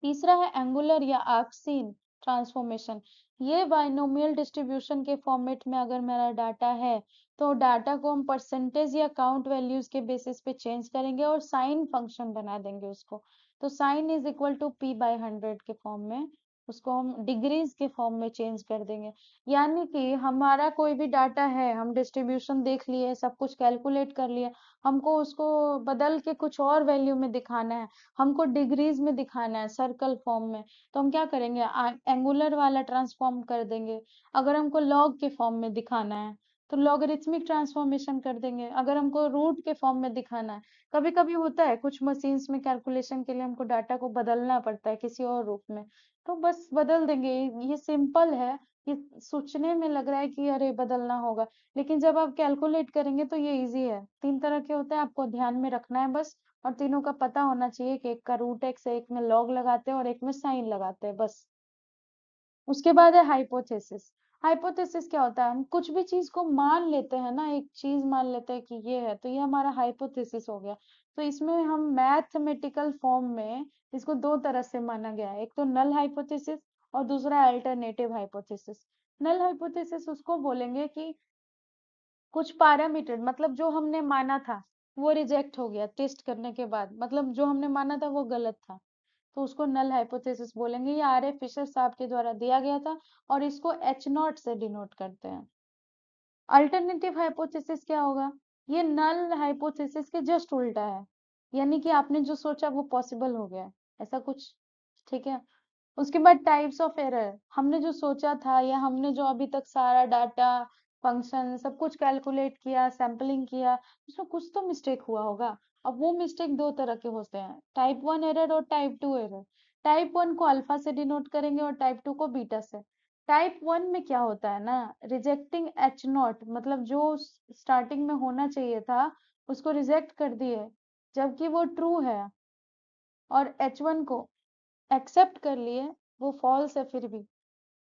तीसरा है एंगुलर या आर्कसीन ट्रांसफॉर्मेशन। ये बाइनोमियल डिस्ट्रीब्यूशन के फॉर्मेट में अगर मेरा डाटा है तो डाटा को हम परसेंटेज या काउंट वैल्यूज के बेसिस पे चेंज करेंगे और साइन फंक्शन बना देंगे उसको। तो sign is equal to p/100 के फॉर्म में उसको हम डिग्रीज के फॉर्म में चेंज कर देंगे। यानी कि हमारा कोई भी डाटा है, हम डिस्ट्रीब्यूशन देख लिए, सब कुछ कैलकुलेट कर लिए, हमको उसको बदल के कुछ और वैल्यू में दिखाना है, हमको डिग्रीज में दिखाना है सर्कल फॉर्म में, तो हम क्या करेंगे, एंगुलर वाला ट्रांसफॉर्म कर देंगे। अगर हमको लॉग के फॉर्म में दिखाना है तो लॉगरिथमिक ट्रांसफॉर्मेशन कर देंगे। अगर हमको रूट के फॉर्म में दिखाना है, कभी कभी होता है कुछ मशीन्स में कैलकुलेशन के लिए हमको डाटा को बदलना पड़ता है किसी और रूप में, तो बस बदल देंगे। ये सिंपल है, ये सोचने में लग रहा है कि अरे बदलना होगा, लेकिन जब आप कैलकुलेट करेंगे तो ये इजी है। 3 तरह के होते हैं, आपको ध्यान में रखना है बस, और तीनों का पता होना चाहिए कि एक का रूट एक्स है, एक में लॉग लगाते हैं और एक में साइन लगाते हैं बस। उसके बाद है हाइपोथेसिस। हाइपोथेसिस क्या होता है, हम कुछ भी चीज को मान लेते हैं ना, एक चीज मान लेते हैं कि ये है, तो ये हमारा हाइपोथेसिस हो गया। तो इसमें हम मैथमेटिकल फॉर्म में इसको दो तरह से माना गया है, एक तो नल हाइपोथेसिस और दूसरा अल्टरनेटिव हाइपोथेसिस। नल हाइपोथेसिस उसको बोलेंगे कि कुछ पैरामीटर, मतलब जो हमने माना था वो रिजेक्ट हो गया टेस्ट करने के बाद, मतलब जो हमने माना था वो गलत था, तो उसको नल हाइपोथेसिस बोलेंगे। ये आर ए फिशर साहब के द्वारा दिया गया था और इसको एच नॉट से डिनोट करते हैं। अल्टरनेटिव हाइपोथेसिस क्या होगा, ये नल हाइपोथेसिस के जस्ट उल्टा है, यानी कि आपने जो सोचा वो पॉसिबल हो गया, ऐसा कुछ। ठीक है। उसके बाद टाइप्स ऑफ एरर, हमने जो सोचा था या हमने जो अभी तक सारा डाटा, फंक्शन सब कुछ कैलकुलेट किया, सैंपलिंग किया, उसमें कुछ तो मिस्टेक हुआ होगा। अब वो मिस्टेक दो तरह के होते हैं, टाइप 1 एरर और टाइप 2 एरर। टाइप 1 को अल्फा से डिनोट करेंगे और टाइप 2 को बीटा से। टाइप 1 में क्या होता है ना, रिजेक्टिंग एच नॉट, मतलब जो स्टार्टिंग में होना चाहिए था उसको रिजेक्ट कर दिए, जबकि वो ट्रू है, और एच वन को एक्सेप्ट कर लिए, वो फॉल्स है फिर भी,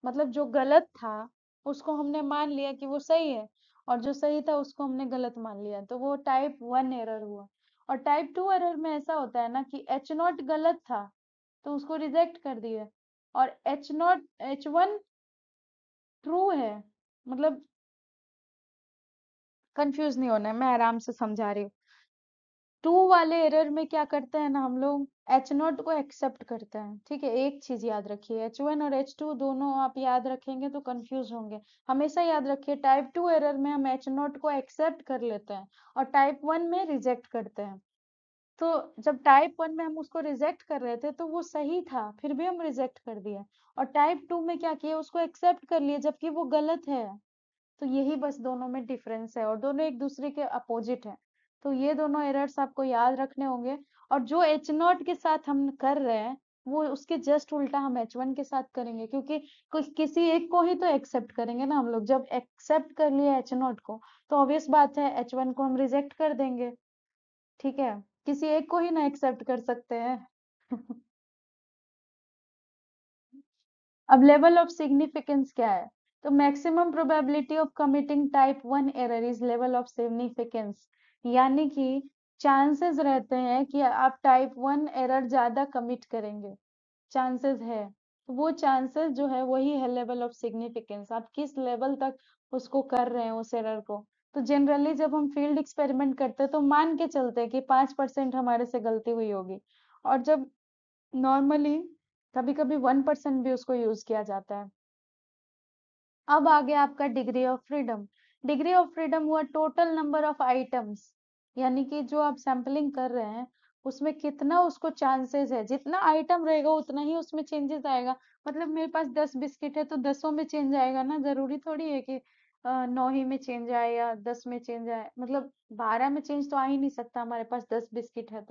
मतलब जो गलत था उसको हमने मान लिया कि वो सही है, और जो सही था उसको हमने गलत मान लिया, तो वो टाइप 1 एरर हुआ। और टाइप 2 एरर में ऐसा होता है ना कि एच नॉट गलत था तो उसको रिजेक्ट कर दिए, और H not H one true है, मतलब कंफ्यूज नहीं होना है, मैं आराम से समझा रही हूँ। टू वाले एरर में क्या करते हैं ना हम लोग, एच नॉट को एक्सेप्ट करते हैं। ठीक है, एक चीज याद रखिए, एच वन और एच टू दोनों आप याद रखेंगे तो कंफ्यूज होंगे। हमेशा याद रखिए, टाइप 2 एरर में हम एच नॉट को एक्सेप्ट कर लेते हैं और टाइप 1 में रिजेक्ट करते हैं। तो जब टाइप 1 में हम उसको रिजेक्ट कर रहे थे तो वो सही था, फिर भी हम रिजेक्ट कर दिए, और टाइप 2 में क्या किया, उसको एक्सेप्ट कर लिए जबकि वो गलत है। तो यही बस दोनों में डिफरेंस है, और दोनों एक दूसरे के अपोजिट है। तो ये दोनों एरर्स आपको याद रखने होंगे, और जो एच नॉट के साथ हम कर रहे हैं वो उसके जस्ट उल्टा हम एच वन के साथ करेंगे, क्योंकि किसी एक को ही तो एक्सेप्ट करेंगे ना हम लोग। जब एक्सेप्ट कर लिए एच नॉट को तो ऑब्वियस बात है एच वन को हम रिजेक्ट कर देंगे। ठीक है, किसी एक को ही ना एक्सेप्ट कर सकते हैं। अब लेवल ऑफ सिग्निफिकेंस क्या है, तो maximum probability of committing type 1 error is level of significance, यानी कि चांसेस रहते हैं कि आप टाइप 1 एरर ज्यादा कमिट करेंगे, चांसेस है, तो वो चांसेस जो है वही है लेवल ऑफ सिग्निफिकेंस, आप किस लेवल तक उसको कर रहे हैं उस एरर को। तो जनरली जब हम फील्ड एक्सपेरिमेंट करते हैं तो मान के चलते हैं कि 5% हमारे से गलती हुई होगी, और जब नॉर्मली कभी कभी 1% भी उसको यूज किया जाता है। अब आ गया आपका degree of freedom. Degree of freedom हुआ टोटल नंबर ऑफ आइटम्स, यानी कि जो आप सैंपलिंग कर रहे हैं उसमें कितना उसको चांसेस है, जितना आइटम रहेगा उतना ही उसमें चेंजेस आएगा। मतलब मेरे पास 10 बिस्किट है तो 10 में चेंज आएगा ना, जरूरी थोड़ी है कि 9 ही में चेंज आए या 10 में चेंज आए, मतलब 12 में चेंज तो आ ही नहीं सकता, हमारे पास 10 बिस्किट है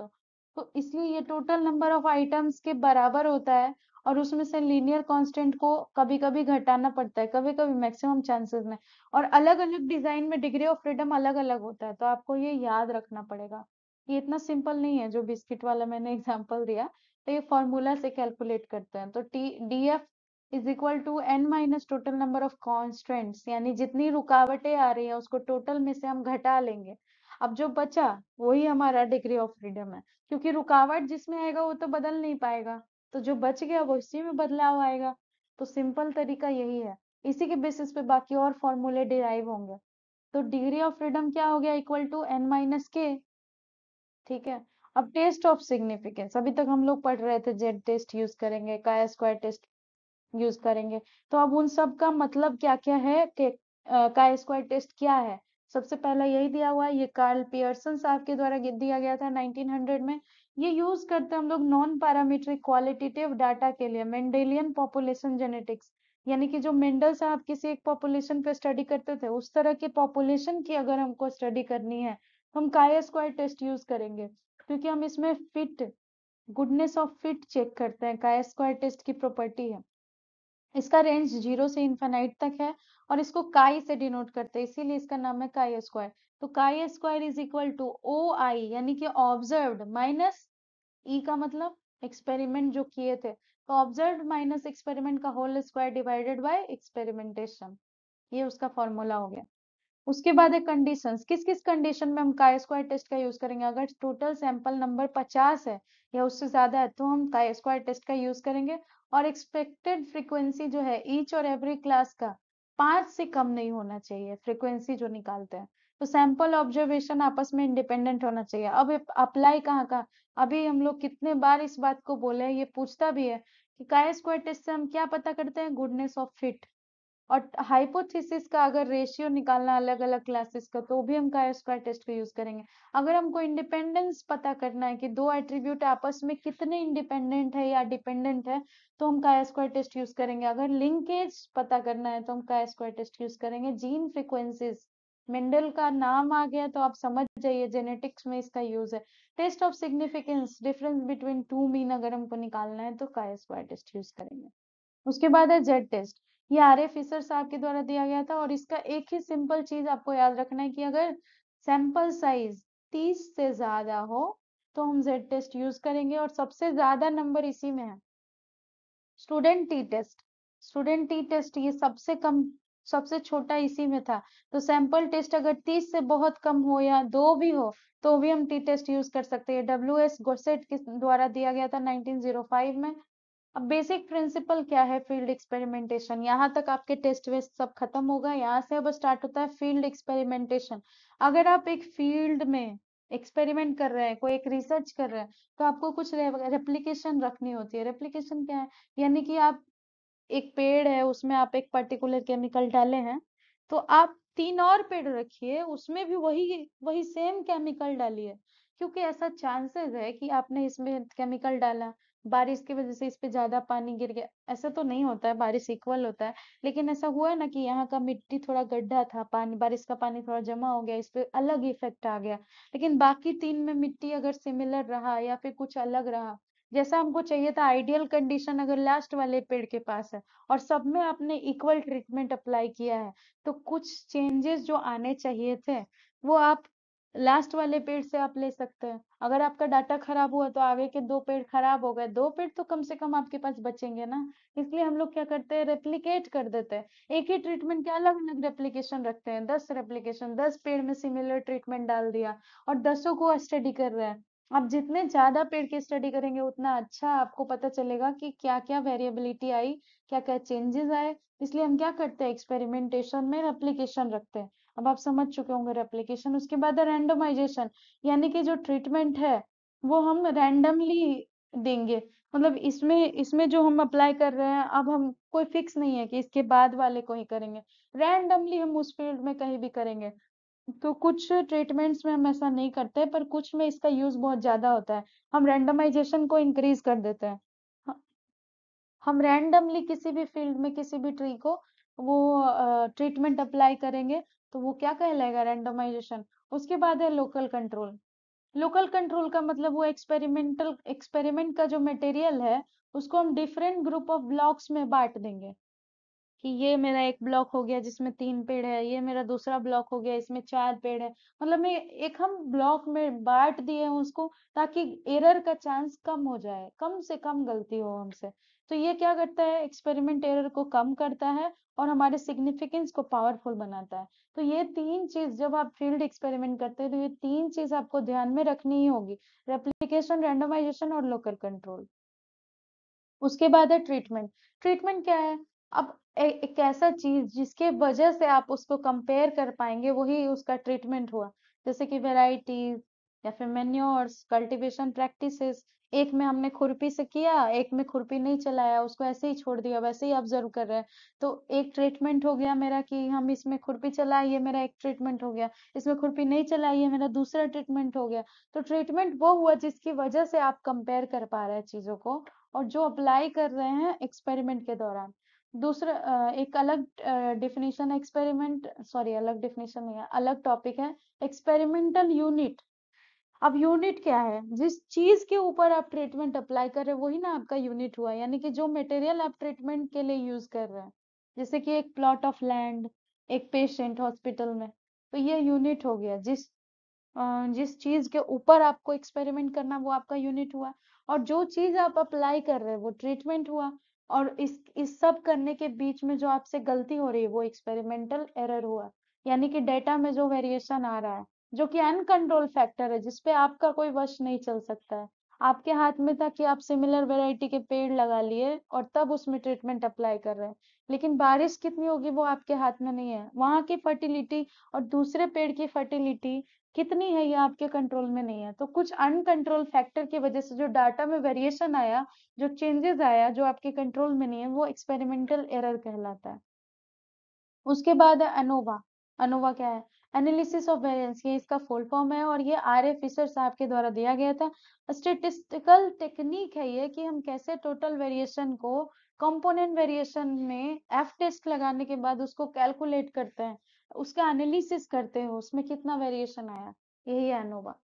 तो इसलिए ये टोटल नंबर ऑफ आइटम्स के बराबर होता है, और उसमें से लीनियर कांस्टेंट को कभी कभी घटाना पड़ता है, कभी कभी मैक्सिमम चांसेस में, और अलग अलग डिजाइन में डिग्री ऑफ फ्रीडम अलग अलग होता है, तो आपको ये याद रखना पड़ेगा। ये इतना सिंपल नहीं है जो बिस्किट वाला मैंने एग्जांपल दिया, तो ये फॉर्मूला से कैलकुलेट करते हैं। तो T D F is equal to N minus total number of constants, यानी जितनी रुकावटें आ रही है उसको टोटल में से हम घटा लेंगे, अब जो बचा वही हमारा डिग्री ऑफ फ्रीडम है, क्योंकि रुकावट जिसमें आएगा वो तो बदल नहीं पाएगा, तो जो बच गया वो इसी में बदलाव आएगा। तो सिंपल तरीका यही है, इसी के बेसिस पे बाकी और फॉर्मूले डिराइव होंगे। तो डिग्री ऑफ फ्रीडम क्या हो गया, इक्वल टू एन माइनस के। ठीक है। अब टेस्ट ऑफ सिग्निफिकेंस, अभी तक हम लोग पढ़ रहे थे जेड टेस्ट यूज करेंगे, काय स्क्वायर टेस्ट, यूज करेंगे। तो अब उन सब का मतलब क्या क्या है कि का स्क्वायर टेस्ट क्या है। सबसे पहला यही दिया हुआ है, ये कार्ल पियर्सन साहब के द्वारा दिया गया था 1900 में। ये यूज करते हैं हम लोग नॉन पैरामीट्रिक क्वालिटेटिव डाटा के लिए, मेंडेलियन पॉपुलेशन जेनेटिक्स। यानी कि जो मेंडल साहब किसी एक पॉपुलेशन पे स्टडी करते थे, उस तरह की पॉपुलेशन की अगर हमको स्टडी करनी है तो हम काय स्क्वायर टेस्ट यूज करेंगे, क्योंकि हम इसमें fit, goodness of fit check करते हैं। काय स्क्वायर टेस्ट की प्रॉपर्टी है, इसका रेंज 0 से इनफाइनाइट तक है और इसको काई से डिनोट करते हैं, इसीलिए इसका नाम है काई स्क्वायर। तो chi square is equal to O I, यानी कि ऑब्जर्व्ड माइनस ई का मतलब एक्सपेरिमेंट जो किए थे, तो ऑब्जर्व्ड माइनस एक्सपेरिमेंट का whole square divided by experimentation, ये उसका फॉर्मूला हो गया। उसके बाद है कंडीशंस, किस किस कंडीशन में हम काय स्क्वायर टेस्ट का यूज करेंगे। अगर टोटल सैंपल नंबर 50 है या उससे ज्यादा है तो हम काय स्क्वायर टेस्ट का यूज करेंगे। और एक्सपेक्टेड फ्रीक्वेंसी जो है ईच और एवरी क्लास का 5 से कम नहीं होना चाहिए, फ्रीक्वेंसी जो निकालते हैं। तो सैंपल ऑब्जर्वेशन आपस में इंडिपेंडेंट होना चाहिए। अब अप्लाई कहाँ का, अभी हम लोग कितने बार इस बात को बोले हैं, ये पूछता भी है कि काय स्क्वायर टेस्ट से हम क्या पता करते हैं, गुडनेस ऑफ फिट। और हाइपोथेसिस का अगर रेशियो निकालना अलग अलग क्लासेस का, तो भी हम काय स्क्वायर टेस्ट का यूज करेंगे। अगर हमको इंडिपेंडेंस पता करना है कि दो एट्रीब्यूट आपस में कितने इंडिपेंडेंट है या डिपेंडेंट है, तो हम काय स्क्वायर टेस्ट यूज करेंगे। अगर लिंकेज पता करना है तो हम काय स्क्वायर टेस्ट यूज करेंगे। जीन फ्रीक्वेंसीज, मेंडल का नाम आ गया तो आप समझ जाइए जेनेटिक्स में इसका यूज है। Test of significance, difference between two mean अगर हमको निकालना है तो काय स्क्वायर टेस्ट यूज करेंगे। उसके बाद है जेड टेस्ट, ये आर ए फिशर साहब के द्वारा दिया गया था और इसका एक ही सिंपल चीज आपको याद रखना है कि अगर सैंपल साइज 30 से ज्यादा हो तो हम जेड टेस्ट यूज करेंगे, और सबसे ज्यादा नंबर इसी में है student T test. Student T test ये सबसे कम, सबसे छोटा इसी में था। तो सैंपल टेस्ट अगर 30 से बहुत कम हो या दो भी हो तो भी हम टी टेस्ट यूज कर सकते हैं। डब्ल्यू एस गोसेट के द्वारा दिया गया था 1905 में। अब बेसिक प्रिंसिपल क्या है, फील्ड एक्सपेरिमेंटेशन। यहाँ तक आपके टेस्ट वेस्ट सब खत्म होगा, यहाँ से अब स्टार्ट होता है फील्ड एक्सपेरिमेंटेशन। अगर आप एक फील्ड में एक्सपेरिमेंट कर रहे हैं, कोई एक रिसर्च कर रहे हैं, तो आपको कुछ रेप्लिकेशन रखनी होती है। रेप्लिकेशन क्या है, यानी कि आप एक पेड़ है उसमें आप एक पर्टिकुलर केमिकल डाले हैं, तो आप 3 और पेड़ रखिए उसमें भी वही वही सेम केमिकल डालिए, क्योंकि ऐसा चांसेस है कि आपने इसमें केमिकल डाला, बारिश की वजह से इस पे ज्यादा पानी गिर गया। ऐसा तो नहीं होता है, बारिश इक्वल होता है, लेकिन ऐसा हुआ ना कि यहाँ का मिट्टी थोड़ा गड्ढा था, पानी बारिश का पानी थोड़ा जमा हो गया, इस पे अलग इफेक्ट आ गया। लेकिन बाकी 3 में मिट्टी अगर सिमिलर रहा या फिर कुछ अलग रहा, जैसा हमको चाहिए था आइडियल कंडीशन अगर लास्ट वाले पेड़ के पास है और सब में आपने इक्वल ट्रीटमेंट अप्लाई किया है, तो कुछ चेंजेस जो आने चाहिए थे वो आप लास्ट वाले पेड़ से आप ले सकते हैं। अगर आपका डाटा खराब हुआ तो आगे के 2 पेड़ खराब हो गए, 2 पेड़ तो कम से कम आपके पास बचेंगे ना। इसलिए हम लोग क्या करते हैं, रेप्लिकेट कर देते हैं। एक ही ट्रीटमेंट के अलग अलग रेप्लिकेशन रखते हैं, 10 रेप्लिकेशन, 10 पेड़ में सिमिलर ट्रीटमेंट डाल दिया और 10 को स्टडी कर रहे हैं। आप जितने ज्यादा पेड़ की स्टडी करेंगे उतना अच्छा आपको पता चलेगा कि क्या क्या वेरिएबिलिटी आई, क्या क्या चेंजेस आए। इसलिए हम क्या करते हैं, एक्सपेरिमेंटेशन में रेप्लिकेशन रखते हैं। अब आप समझ चुके होंगे रेप्लिकेशन। उसके बाद है रैंडमाइजेशन, यानी कि जो ट्रीटमेंट है वो हम रैंडमली देंगे। मतलब इसमें इसमें जो हम अप्लाई कर रहे हैं, अब हम कोई फिक्स नहीं है कि इसके बाद वाले को ही करेंगे, रैंडमली हम उस फील्ड में कहीं भी करेंगे। तो कुछ ट्रीटमेंट्स में हम ऐसा नहीं करते, पर कुछ में इसका यूज बहुत ज्यादा होता है, हम रैंडमाइजेशन को इंक्रीज कर देते हैं। ह- हम रैंडमली किसी भी फील्ड में किसी भी ट्री को वो ट्रीटमेंट अप्लाई करेंगे, तो वो क्या कहलाएगा, रैंडमाइजेशन। उसके बाद है लोकल कंट्रोल। लोकल कंट्रोल का मतलब वो एक्सपेरिमेंट का जो मटेरियल है उसको हम डिफरेंट ग्रुप ऑफ ब्लॉक्स में बांट देंगे, कि ये मेरा एक ब्लॉक हो गया जिसमें 3 पेड़ है, ये मेरा दूसरा ब्लॉक हो गया इसमें 4 पेड़ है। मतलब मैं एक हम ब्लॉक में बांट दिए हैं उसको, ताकि एरर का चांस कम हो जाए, कम से कम गलती हो हमसे। तो ये क्या करता है, एक्सपेरिमेंट एरर को कम करता है और हमारे सिग्निफिकेंस को पावरफुल बनाता है। तो ये 3 चीज जब आप फील्ड एक्सपेरिमेंट करते हैं तो ये 3 चीज आपको ध्यान में रखनी ही होगी, रेप्लिकेशन, रैंडमाइजेशन और लोकल कंट्रोल। उसके बाद है ट्रीटमेंट। ट्रीटमेंट क्या है, अब एक ऐसा चीज जिसके वजह से आप उसको कंपेयर कर पाएंगे, वही उसका ट्रीटमेंट हुआ। जैसे कि वेराइटीज, या फिर मेन्योर्स, कल्टीवेशन प्रैक्टिसेस। एक में हमने खुरपी से किया, एक में खुरपी नहीं चलाया, उसको ऐसे ही छोड़ दिया, वैसे ही ऑब्जर्व कर रहे हैं। तो एक ट्रीटमेंट हो गया मेरा कि हम इसमें खुरपी चलाए, ये मेरा एक ट्रीटमेंट हो गया। इसमें खुरपी नहीं चलाई, ये मेरा दूसरा ट्रीटमेंट हो गया। तो ट्रीटमेंट वो हुआ जिसकी वजह से आप कंपेयर कर पा रहे हैं चीजों को, और जो अप्लाई कर रहे हैं एक्सपेरिमेंट के दौरान। दूसरा एक अलग डिफिनीशन एक्सपेरिमेंट, सॉरी अलग डिफिनीशन नहीं है, अलग टॉपिक है एक्सपेरिमेंटल यूनिट। अब यूनिट क्या है? जिस चीज के ऊपर आप ट्रीटमेंट अप्लाई कर रहे हैं वही ना आपका यूनिट हुआ, यानी कि जो मटेरियल आप ट्रीटमेंट के लिए यूज कर रहे हैं, जैसे कि एक प्लॉट ऑफ लैंड, एक पेशेंट हॉस्पिटल में, तो ये यूनिट हो गया। जिस चीज के ऊपर आपको एक्सपेरिमेंट करना वो आपका यूनिट हुआ, और जो चीज आप अप्लाई कर रहे हैं वो ट्रीटमेंट हुआ। और इस सब करने के बीच में जो आपसे गलती हो रही है वो एक्सपेरिमेंटल एरर हुआ, यानी कि डेटा में जो वेरिएशन आ रहा है, जो कि अनकंट्रोल फैक्टर है, जिसपे आपका कोई वश नहीं चल सकता है। आपके हाथ में था कि आप सिमिलर वैरायटी के पेड़ लगा लिए और तब उसमें ट्रीटमेंट अप्लाई कर रहे हैं, लेकिन बारिश कितनी होगी वो आपके हाथ में नहीं है। वहां की फर्टिलिटी और दूसरे पेड़ की फर्टिलिटी कितनी है ये आपके कंट्रोल में नहीं है। तो कुछ अनकंट्रोल फैक्टर की वजह से जो डाटा में वेरिएशन आया, जो चेंजेस आया, जो आपके कंट्रोल में नहीं है, वो एक्सपेरिमेंटल एरर कहलाता है। उसके बाद है अनोवा। अनोवा क्या है? एनालिसिस ऑफ वेरिएंस, ये इसका फुल फॉर्म है, और ये आर ए फिशर साहब के द्वारा दिया गया था। स्टेटिस्टिकल टेक्निक है ये कि हम कैसे टोटल वेरिएशन को कंपोनेंट वेरिएशन में एफ टेस्ट लगाने के बाद उसको कैलकुलेट करते हैं, उसका एनालिसिस करते हैं, उसमें कितना वेरिएशन आया। यही है अनोवा।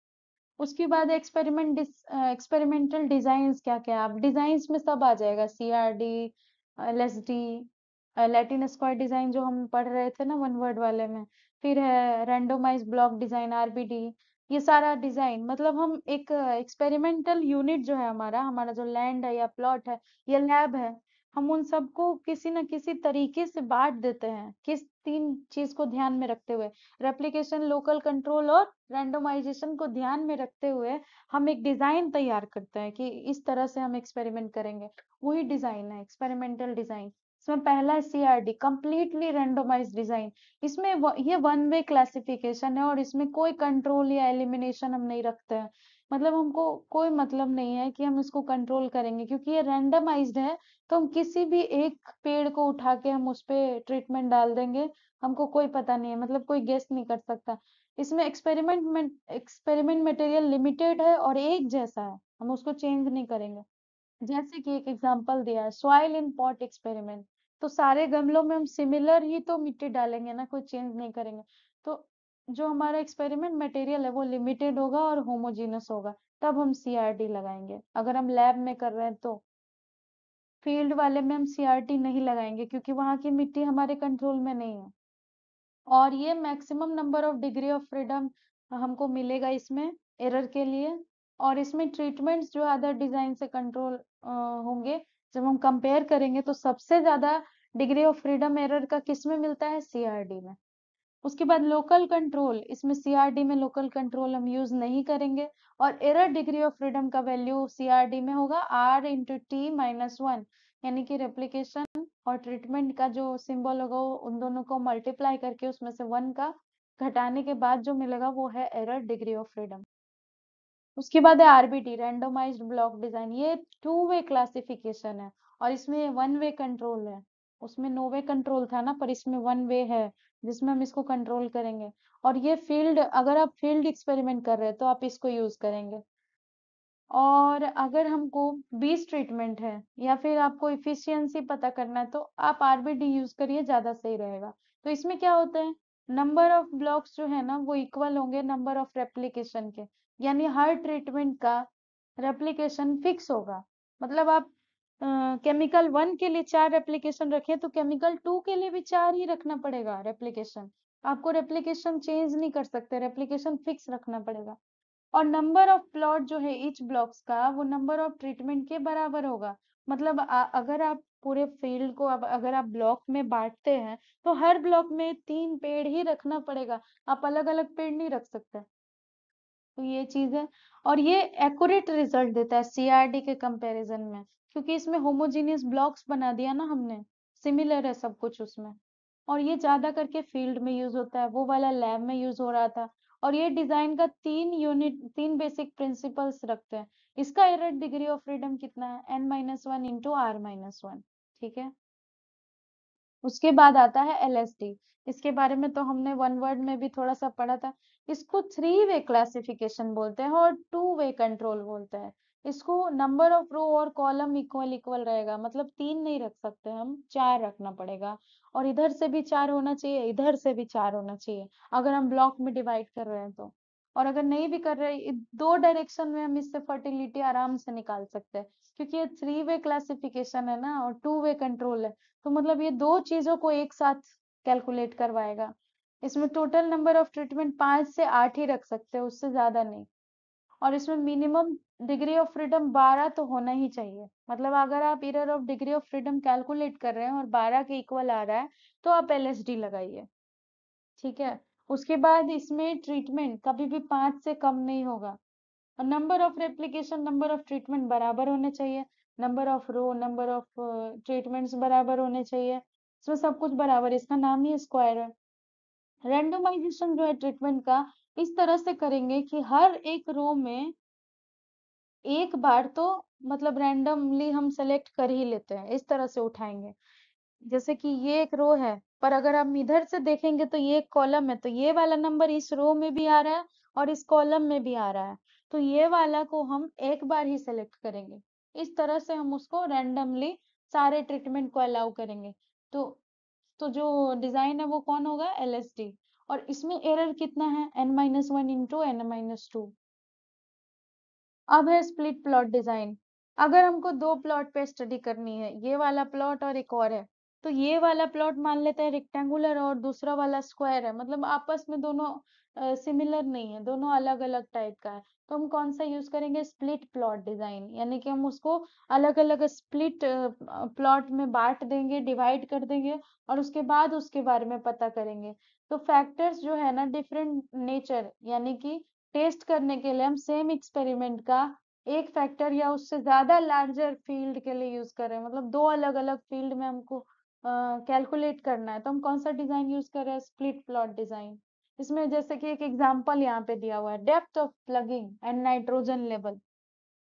उसके बाद एक्सपेरिमेंटल डिजाइन क्या क्या, आप डिजाइन में सब आ जाएगा, CRD, LSD, Latin square design जो हम पढ़ रहे थे ना वन वर्ड वाले में। फिर है रैंडोमाइज ब्लॉक डिजाइन, आरबीडी। ये सारा डिजाइन मतलब हम एक एक्सपेरिमेंटल यूनिट जो है हमारा हमारा जो लैंड है या प्लॉट है या लैब है, हम उन सबको किसी न किसी तरीके से बांट देते हैं, किस तीन चीज को ध्यान में रखते हुए, रेप्लिकेशन, लोकल कंट्रोल और रैंडोमाइजेशन को ध्यान में रखते हुए हम एक डिजाइन तैयार करते हैं कि इस तरह से हम एक्सपेरिमेंट करेंगे। वही डिजाइन है एक्सपेरिमेंटल डिजाइन। इसमें पहला है सीआरडी, कंप्लीटली रैंडोमाइज डिजाइन। इसमें ये वन वे क्लासिफिकेशन है और इसमें कोई कंट्रोल या एलिमिनेशन हम नहीं रखते हैं। मतलब हमको कोई मतलब नहीं है कि हम इसको कंट्रोल करेंगे, क्योंकि ये रैंडमाइज्ड है। तो हम किसी भी एक पेड़ को उठा के हम उस पे ट्रीटमेंट डाल देंगे, हमको कोई पता नहीं है, मतलब कोई गेस नहीं कर सकता। इसमें एक्सपेरिमेंट मटेरियल लिमिटेड है और एक जैसा है, हम उसको चेंज नहीं करेंगे। जैसे कि एक एग्जांपल दिया है, सॉइल इन पॉट एक्सपेरिमेंट। तो सारे गमलों में हम सिमिलर ही तो मिट्टी डालेंगे ना, कोई चेंज नहीं करेंगे। तो जो हमारा एक्सपेरिमेंट मटेरियल है वो लिमिटेड होगा और होमोजेनस होगा, तब हम सीआरटी लगाएंगे। अगर हम लैब में कर रहे हैं तो फील्ड वाले में हम सीआरटी नहीं लगाएंगे, क्योंकि वहां की मिट्टी हमारे कंट्रोल में नहीं है। और ये maximum number of degree of freedom हमको मिलेगा इसमें एरर के लिए। और इसमें ट्रीटमेंट्स जो अदर डिजाइन से कंट्रोल होंगे, जब हम कंपेयर करेंगे तो सबसे ज्यादा डिग्री ऑफ फ्रीडम एरर का किस में मिलता है? सीआरडी में। उसके बाद लोकल कंट्रोल, इसमें सीआरडी में लोकल कंट्रोल हम यूज नहीं करेंगे, और एरर डिग्री ऑफ फ्रीडम का वैल्यू सीआरडी में होगा R/T-1, यानी कि रेप्लिकेशन और ट्रीटमेंट का जो सिंबल होगा वो उन दोनों को मल्टीप्लाई करके उसमें से 1 का घटाने के बाद जो मिलेगा वो है एरर डिग्री ऑफ फ्रीडम। उसके बाद है आरबीटी, रैंडोमाइज्ड ब्लॉक डिजाइन। ये टू वे क्लासिफिकेशन है और इसमें वन वे कंट्रोल है। उसमें नो वे कंट्रोल था ना, पर इसमें वन वे है जिसमें हम इसको कंट्रोल करेंगे। और ये फील्ड, अगर आप फील्ड एक्सपेरिमेंट कर रहे हैं तो आप इसको यूज करेंगे। और अगर हमको बीस ट्रीटमेंट है या फिर आपको इफिशियंसी पता करना है तो आप आरबीडी यूज करिए, ज्यादा सही रहेगा। तो इसमें क्या होता है, नंबर ऑफ ब्लॉक्स जो है ना वो इक्वल होंगे नंबर ऑफ रेप्लिकेशन के, यानी हर ट्रीटमेंट का रेप्लिकेशन फिक्स होगा। मतलब आप केमिकल 1 के लिए 4 रेप्लिकेशन रखें तो केमिकल 2 के लिए भी 4 ही रखना पड़ेगा रेप्लिकेशन। आपको रेप्लिकेशन चेंज नहीं कर सकते, रेप्लिकेशन फिक्स रखना पड़ेगा। और नंबर ऑफ प्लॉट जो है ईच ब्लॉक्स का वो नंबर ऑफ ट्रीटमेंट के बराबर होगा। मतलब अगर आप पूरे फील्ड को अब अगर आप ब्लॉक में बांटते हैं तो हर ब्लॉक में 3 पेड़ ही रखना पड़ेगा, आप अलग अलग पेड़ नहीं रख सकते। तो ये चीज है, और ये एक्यूरेट रिजल्ट देता है सीआरडी के कंपैरिजन में, क्योंकि इसमें होमोजेनियस ब्लॉक्स बना दिया ना हमने, सिमिलर है सब कुछ उसमें। और ये ज्यादा करके फील्ड में यूज होता है, वो वाला लैब में यूज हो रहा था। और ये डिजाइन का 3 बेसिक प्रिंसिपल्स रखते हैं। इसका एरर डिग्री ऑफ फ्रीडम कितना है, n-1 इंटू r-1। ठीक है, उसके बाद आता है एलएसडी। इसके बारे में तो हमने वन वर्ड में भी थोड़ा सा पढ़ा था। इसको 3 वे क्लासिफिकेशन बोलते हैं और 2 वे कंट्रोल बोलते हैं। इसको नंबर ऑफ रो और कॉलम इक्वल इक्वल रहेगा, मतलब 3 नहीं रख सकते हम, 4 रखना पड़ेगा। और इधर से भी 4 होना चाहिए, इधर से भी 4 होना चाहिए, अगर हम ब्लॉक में डिवाइड कर रहे हैं तो। और अगर नहीं भी कर रहे, 2 डायरेक्शन में हम इससे फर्टिलिटी आराम से निकाल सकते हैं, क्योंकि ये 3 वे क्लासिफिकेशन है ना, और 2 वे कंट्रोल है। तो मतलब ये 2 चीजों को एक साथ कैलकुलेट करवाएगा। इसमें टोटल नंबर ऑफ ट्रीटमेंट 5 से 8 ही रख सकते हैं, उससे ज्यादा नहीं। और इसमें मिनिमम डिग्री ऑफ फ्रीडम 12 तो होना ही चाहिए। मतलब अगर आप error of degree of freedom calculate कर रहे हैं और 12 के इक्वल आ रहा है, तो आप एलएसडी लगाइए। ठीक है, उसके बाद इसमें ट्रीटमेंट कभी भी 5 से कम नहीं होगा। और number of replication, number of treatment बराबर होने चाहिए। Number of row, number of treatments बराबर होने चाहिए। इसमें सब कुछ बराबर, इसका नाम ही स्क्वायर है। रैंडमाइजेशन जो है ट्रीटमेंट का, इस तरह से करेंगे कि हर एक रो में एक बार तो मतलब रैंडमली हम सेलेक्ट कर ही लेते हैं, इस तरह से उठाएंगे। जैसे कि ये एक रो है, पर अगर हम इधर से देखेंगे तो ये एक कॉलम है, तो ये वाला नंबर इस रो में भी आ रहा है और इस कॉलम में भी आ रहा है, तो ये वाला को हम एक बार ही सेलेक्ट करेंगे। इस तरह से हम उसको रैंडमली सारे ट्रीटमेंट को अलाउ करेंगे। तो जो डिजाइन है वो कौन होगा, एलएसडी। और इसमें एरर कितना है, n-1 इंटू n-2। अब है स्प्लिट प्लॉट डिजाइन। अगर हमको 2 प्लॉट पे स्टडी करनी है, ये वाला प्लॉट और एक और है, तो ये वाला प्लॉट मान लेते हैं रेक्टेंगुलर और दूसरा वाला स्क्वायर है, मतलब आपस में दोनों सिमिलर नहीं है, दोनों अलग अलग टाइप का है। तो हम कौन सा यूज करेंगे, स्प्लिट प्लॉट डिजाइन, यानी कि हम उसको अलग अलग स्प्लिट प्लॉट में बांट देंगे, डिवाइड कर देंगे, और उसके बाद उसके बारे में पता करेंगे। तो फैक्टर्स जो है ना, डिफरेंट नेचर, यानी कि टेस्ट करने के लिए हम सेम एक्सपेरिमेंट का एक फैक्टर या उससे ज्यादा लार्जर फील्ड के लिए यूज कर रहे हैं, मतलब 2 अलग अलग फील्ड में हमको कैलकुलेट करना है, तो हम कौन सा डिजाइन यूज कर रहे हैं, स्प्लिट प्लॉट डिजाइन। इसमें जैसे कि एक एग्जांपल यहाँ पे दिया हुआ है, depth of plugging and nitrogen level.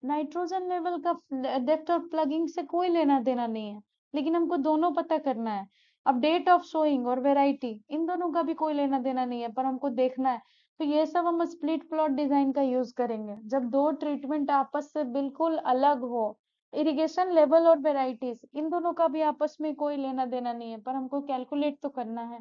Nitrogen level का डेप्थ ऑफ प्लगिंग से कोई लेना देना नहीं है, लेकिन हमको दोनों पता करना है। अब डेट ऑफ सोइंग और वेराइटी, इन दोनों का भी कोई लेना देना नहीं है, पर हमको देखना है। तो ये सब हम स्प्लिट प्लॉट डिजाइन का यूज करेंगे जब 2 ट्रीटमेंट आपस से बिल्कुल अलग हो। इरिगेशन लेवल और वेराइटीज, इन दोनों का भी आपस में कोई लेना देना नहीं है, पर हमको कैलकुलेट तो करना है।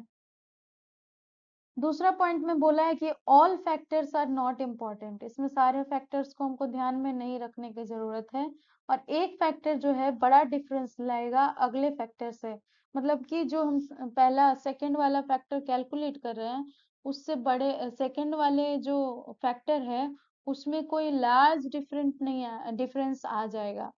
दूसरा पॉइंट में बोला है कि all factors are not important, इसमें सारे फैक्टर्स को हमको ध्यान में नहीं रखने की जरूरत है। और एक फैक्टर जो है बड़ा डिफरेंस लाएगा अगले फैक्टर से, मतलब कि जो हम पहला सेकंड वाला फैक्टर कैलकुलेट कर रहे हैं, उससे बड़े सेकंड वाले जो फैक्टर है उसमें कोई लार्ज डिफरेंट नहीं, डिफरेंस आ जाएगा।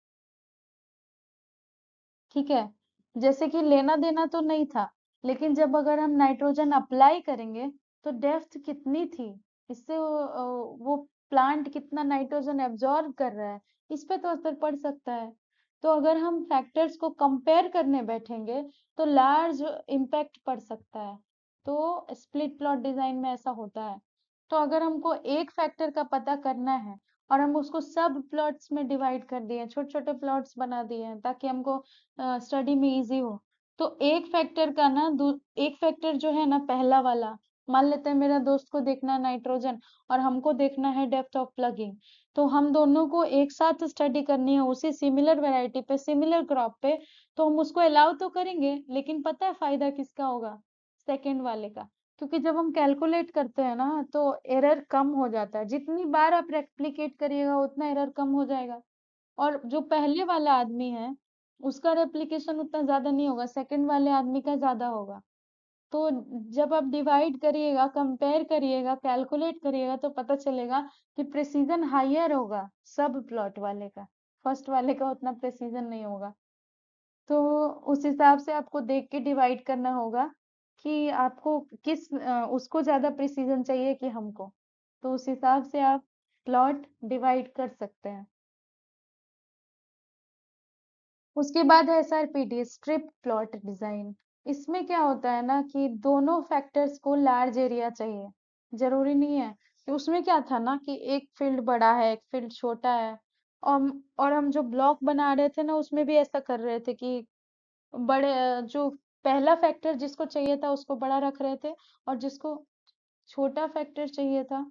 ठीक है, जैसे कि लेना देना तो नहीं था, लेकिन जब अगर हम नाइट्रोजन अप्लाई करेंगे तो डेप्थ कितनी थी, इससे वो प्लांट कितना नाइट्रोजन एब्जॉर्ब कर रहा है, इस पे तो असर पड़ सकता है। तो अगर हम फैक्टर्स को कंपेयर करने बैठेंगे तो लार्ज इम्पैक्ट पड़ सकता है। तो स्प्लिट प्लॉट डिजाइन में ऐसा होता है। तो अगर हमको एक फैक्टर का पता करना है और हम उसको सब प्लॉट्स में डिवाइड कर दिए, छोटे छोटे प्लॉट्स बना दिए हैं ताकि हमको स्टडी में इजी हो, तो एक फैक्टर का ना एक फैक्टर जो है ना पहला वाला, मान लेते हैं मेरा दोस्त को देखना है नाइट्रोजन और हमको देखना है डेप्थ ऑफ प्लगिंग, तो हम दोनों को एक साथ स्टडी करनी है उसी सिमिलर वैरायटी पे, सिमिलर क्रॉप पे, तो हम उसको अलाउ तो करेंगे, लेकिन पता है फायदा किसका होगा, सेकेंड वाले का। क्योंकि जब हम कैलकुलेट करते हैं ना तो एरर कम हो जाता है, जितनी बार आप रेप्लिकेट करिएगा उतना एरर कम हो जाएगा। और जो पहले वाला आदमी है उसका रेप्लिकेशन उतना ज्यादा नहीं होगा, सेकंड वाले आदमी का ज्यादा होगा। तो जब आप डिवाइड करिएगा, कंपेयर करिएगा, कैलकुलेट करिएगा, तो पता चलेगा कि प्रेसिजन हायर होगा सब प्लॉट वाले का, फर्स्ट वाले का उतना प्रेसिजन नहीं होगा। तो उस हिसाब से आपको देख के डिवाइड करना होगा कि आपको उसको ज्यादा प्रिसीजन चाहिए कि हमको, तो उस हिसाब से आप प्लॉट डिवाइड कर सकते हैं। उसके बाद है एसआरपीडी, स्ट्रिप प्लॉट डिजाइन। इसमें क्या होता है ना कि दोनों फैक्टर्स को लार्ज एरिया चाहिए, जरूरी नहीं है तो उसमें क्या था ना कि एक फील्ड बड़ा है, एक फील्ड छोटा है। और हम जो ब्लॉक बना रहे थे ना, उसमें भी ऐसा कर रहे थे कि जो पहला फैक्टर जिसको चाहिए था उसको बड़ा रख रहे थे, और जिसको छोटा फैक्टर चाहिए था,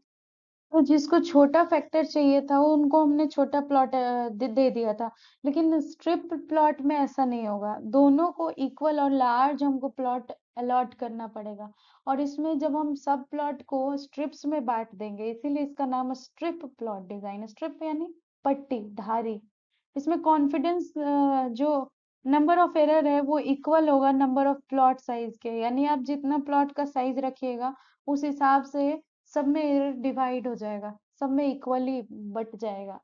तो जिसको छोटा फैक्टर चाहिए था वो उनको हमने छोटा प्लॉट दे दिया था। लेकिन स्ट्रिप प्लॉट में ऐसा नहीं होगा, दोनों को इक्वल और लार्ज हमको प्लॉट अलॉट करना पड़ेगा। और इसमें जब हम सब प्लॉट को स्ट्रिप्स में बांट देंगे, इसीलिए इसका नाम है स्ट्रिप प्लॉट डिजाइन। स्ट्रिप यानी पट्टी, धारी। इसमें कॉन्फिडेंस जो नंबर ऑफ एरर है वो इक्वल होगा नंबर ऑफ प्लॉट साइज के, यानी आप जितना प्लॉट का साइज रखिएगा उस हिसाब से सब में डिवाइड हो जाएगा, सब में इक्वली बट जाएगा।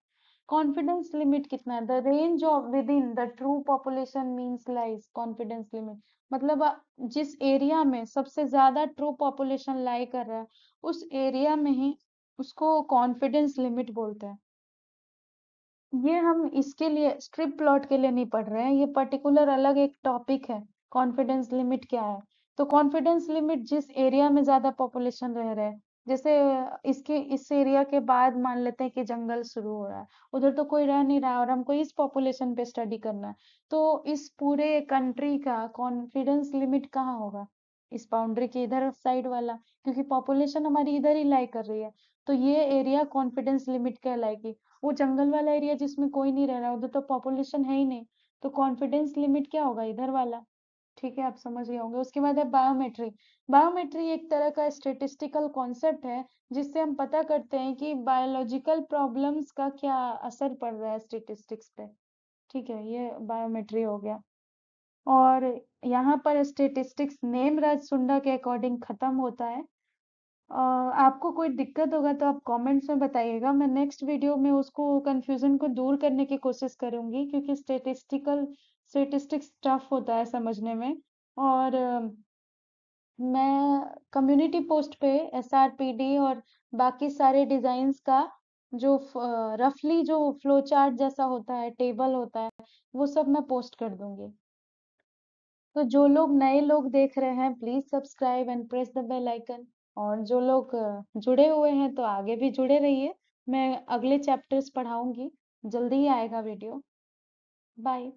कॉन्फिडेंस लिमिट कितना है? The range of with in the true population means lies confidence limit. मतलब जिस एरिया में सबसे ज्यादा ट्रू पॉपुलेशन लाई कर रहा है, उस एरिया में ही उसको कॉन्फिडेंस लिमिट बोलते हैं। ये हम इसके लिए स्ट्रिप प्लॉट के लिए नहीं पढ़ रहे हैं, ये पर्टिकुलर अलग एक टॉपिक है। कॉन्फिडेंस लिमिट क्या है? तो कॉन्फिडेंस लिमिट जिस एरिया में ज्यादा पॉपुलेशन रह रहा है, जैसे इसके इस एरिया के बाद मान लेते हैं कि जंगल शुरू हो रहा है, उधर तो कोई रह नहीं रहा और हमको इस पॉपुलेशन पे स्टडी करना है, तो इस पूरे कंट्री का कॉन्फिडेंस लिमिट कहाँ होगा? इस बाउंड्री के इधर साइड वाला, क्योंकि पॉपुलेशन हमारी इधर ही लाई कर रही है, तो ये एरिया कॉन्फिडेंस लिमिट कहलाएगी। वो जंगल वाला एरिया जिसमें कोई नहीं रह रहा, उधर तो पॉपुलेशन है ही नहीं, तो कॉन्फिडेंस लिमिट क्या होगा? इधर वाला। ठीक है, आप समझ गए होंगे। उसके बाद है बायोमेट्री। बायोमेट्री एक तरह का स्टेटिस्टिकल कॉन्सेप्ट है, जिससे हम पता करते हैं कि बायोलॉजिकल प्रॉब्लम्स का क्या असर पड़ रहा है स्टेटिस्टिक्स पे। ठीक है, ये बायोमेट्री हो गया। और यहाँ पर स्टेटिस्टिक्स नेमराज सुंडा के अकॉर्डिंग खत्म होता है। आपको कोई दिक्कत होगा तो आप कमेंट्स में बताइएगा, मैं नेक्स्ट वीडियो में उसको कंफ्यूजन को दूर करने की कोशिश करूंगी, क्योंकि स्टेटिस्टिक्स टफ होता है समझने में। और मैं कम्युनिटी पोस्ट पे एसआरपीडी और बाकी सारे डिजाइन्स का जो रफली जो फ्लो चार्ट जैसा होता है, टेबल होता है, वो सब मैं पोस्ट कर दूंगी। तो जो लोग नए लोग देख रहे हैं, please subscribe and press the bell icon. और जो लोग जुड़े हुए हैं तो आगे भी जुड़े रहिए, मैं अगले चैप्टर्स पढ़ाऊंगी, जल्दी ही आएगा वीडियो। बाय।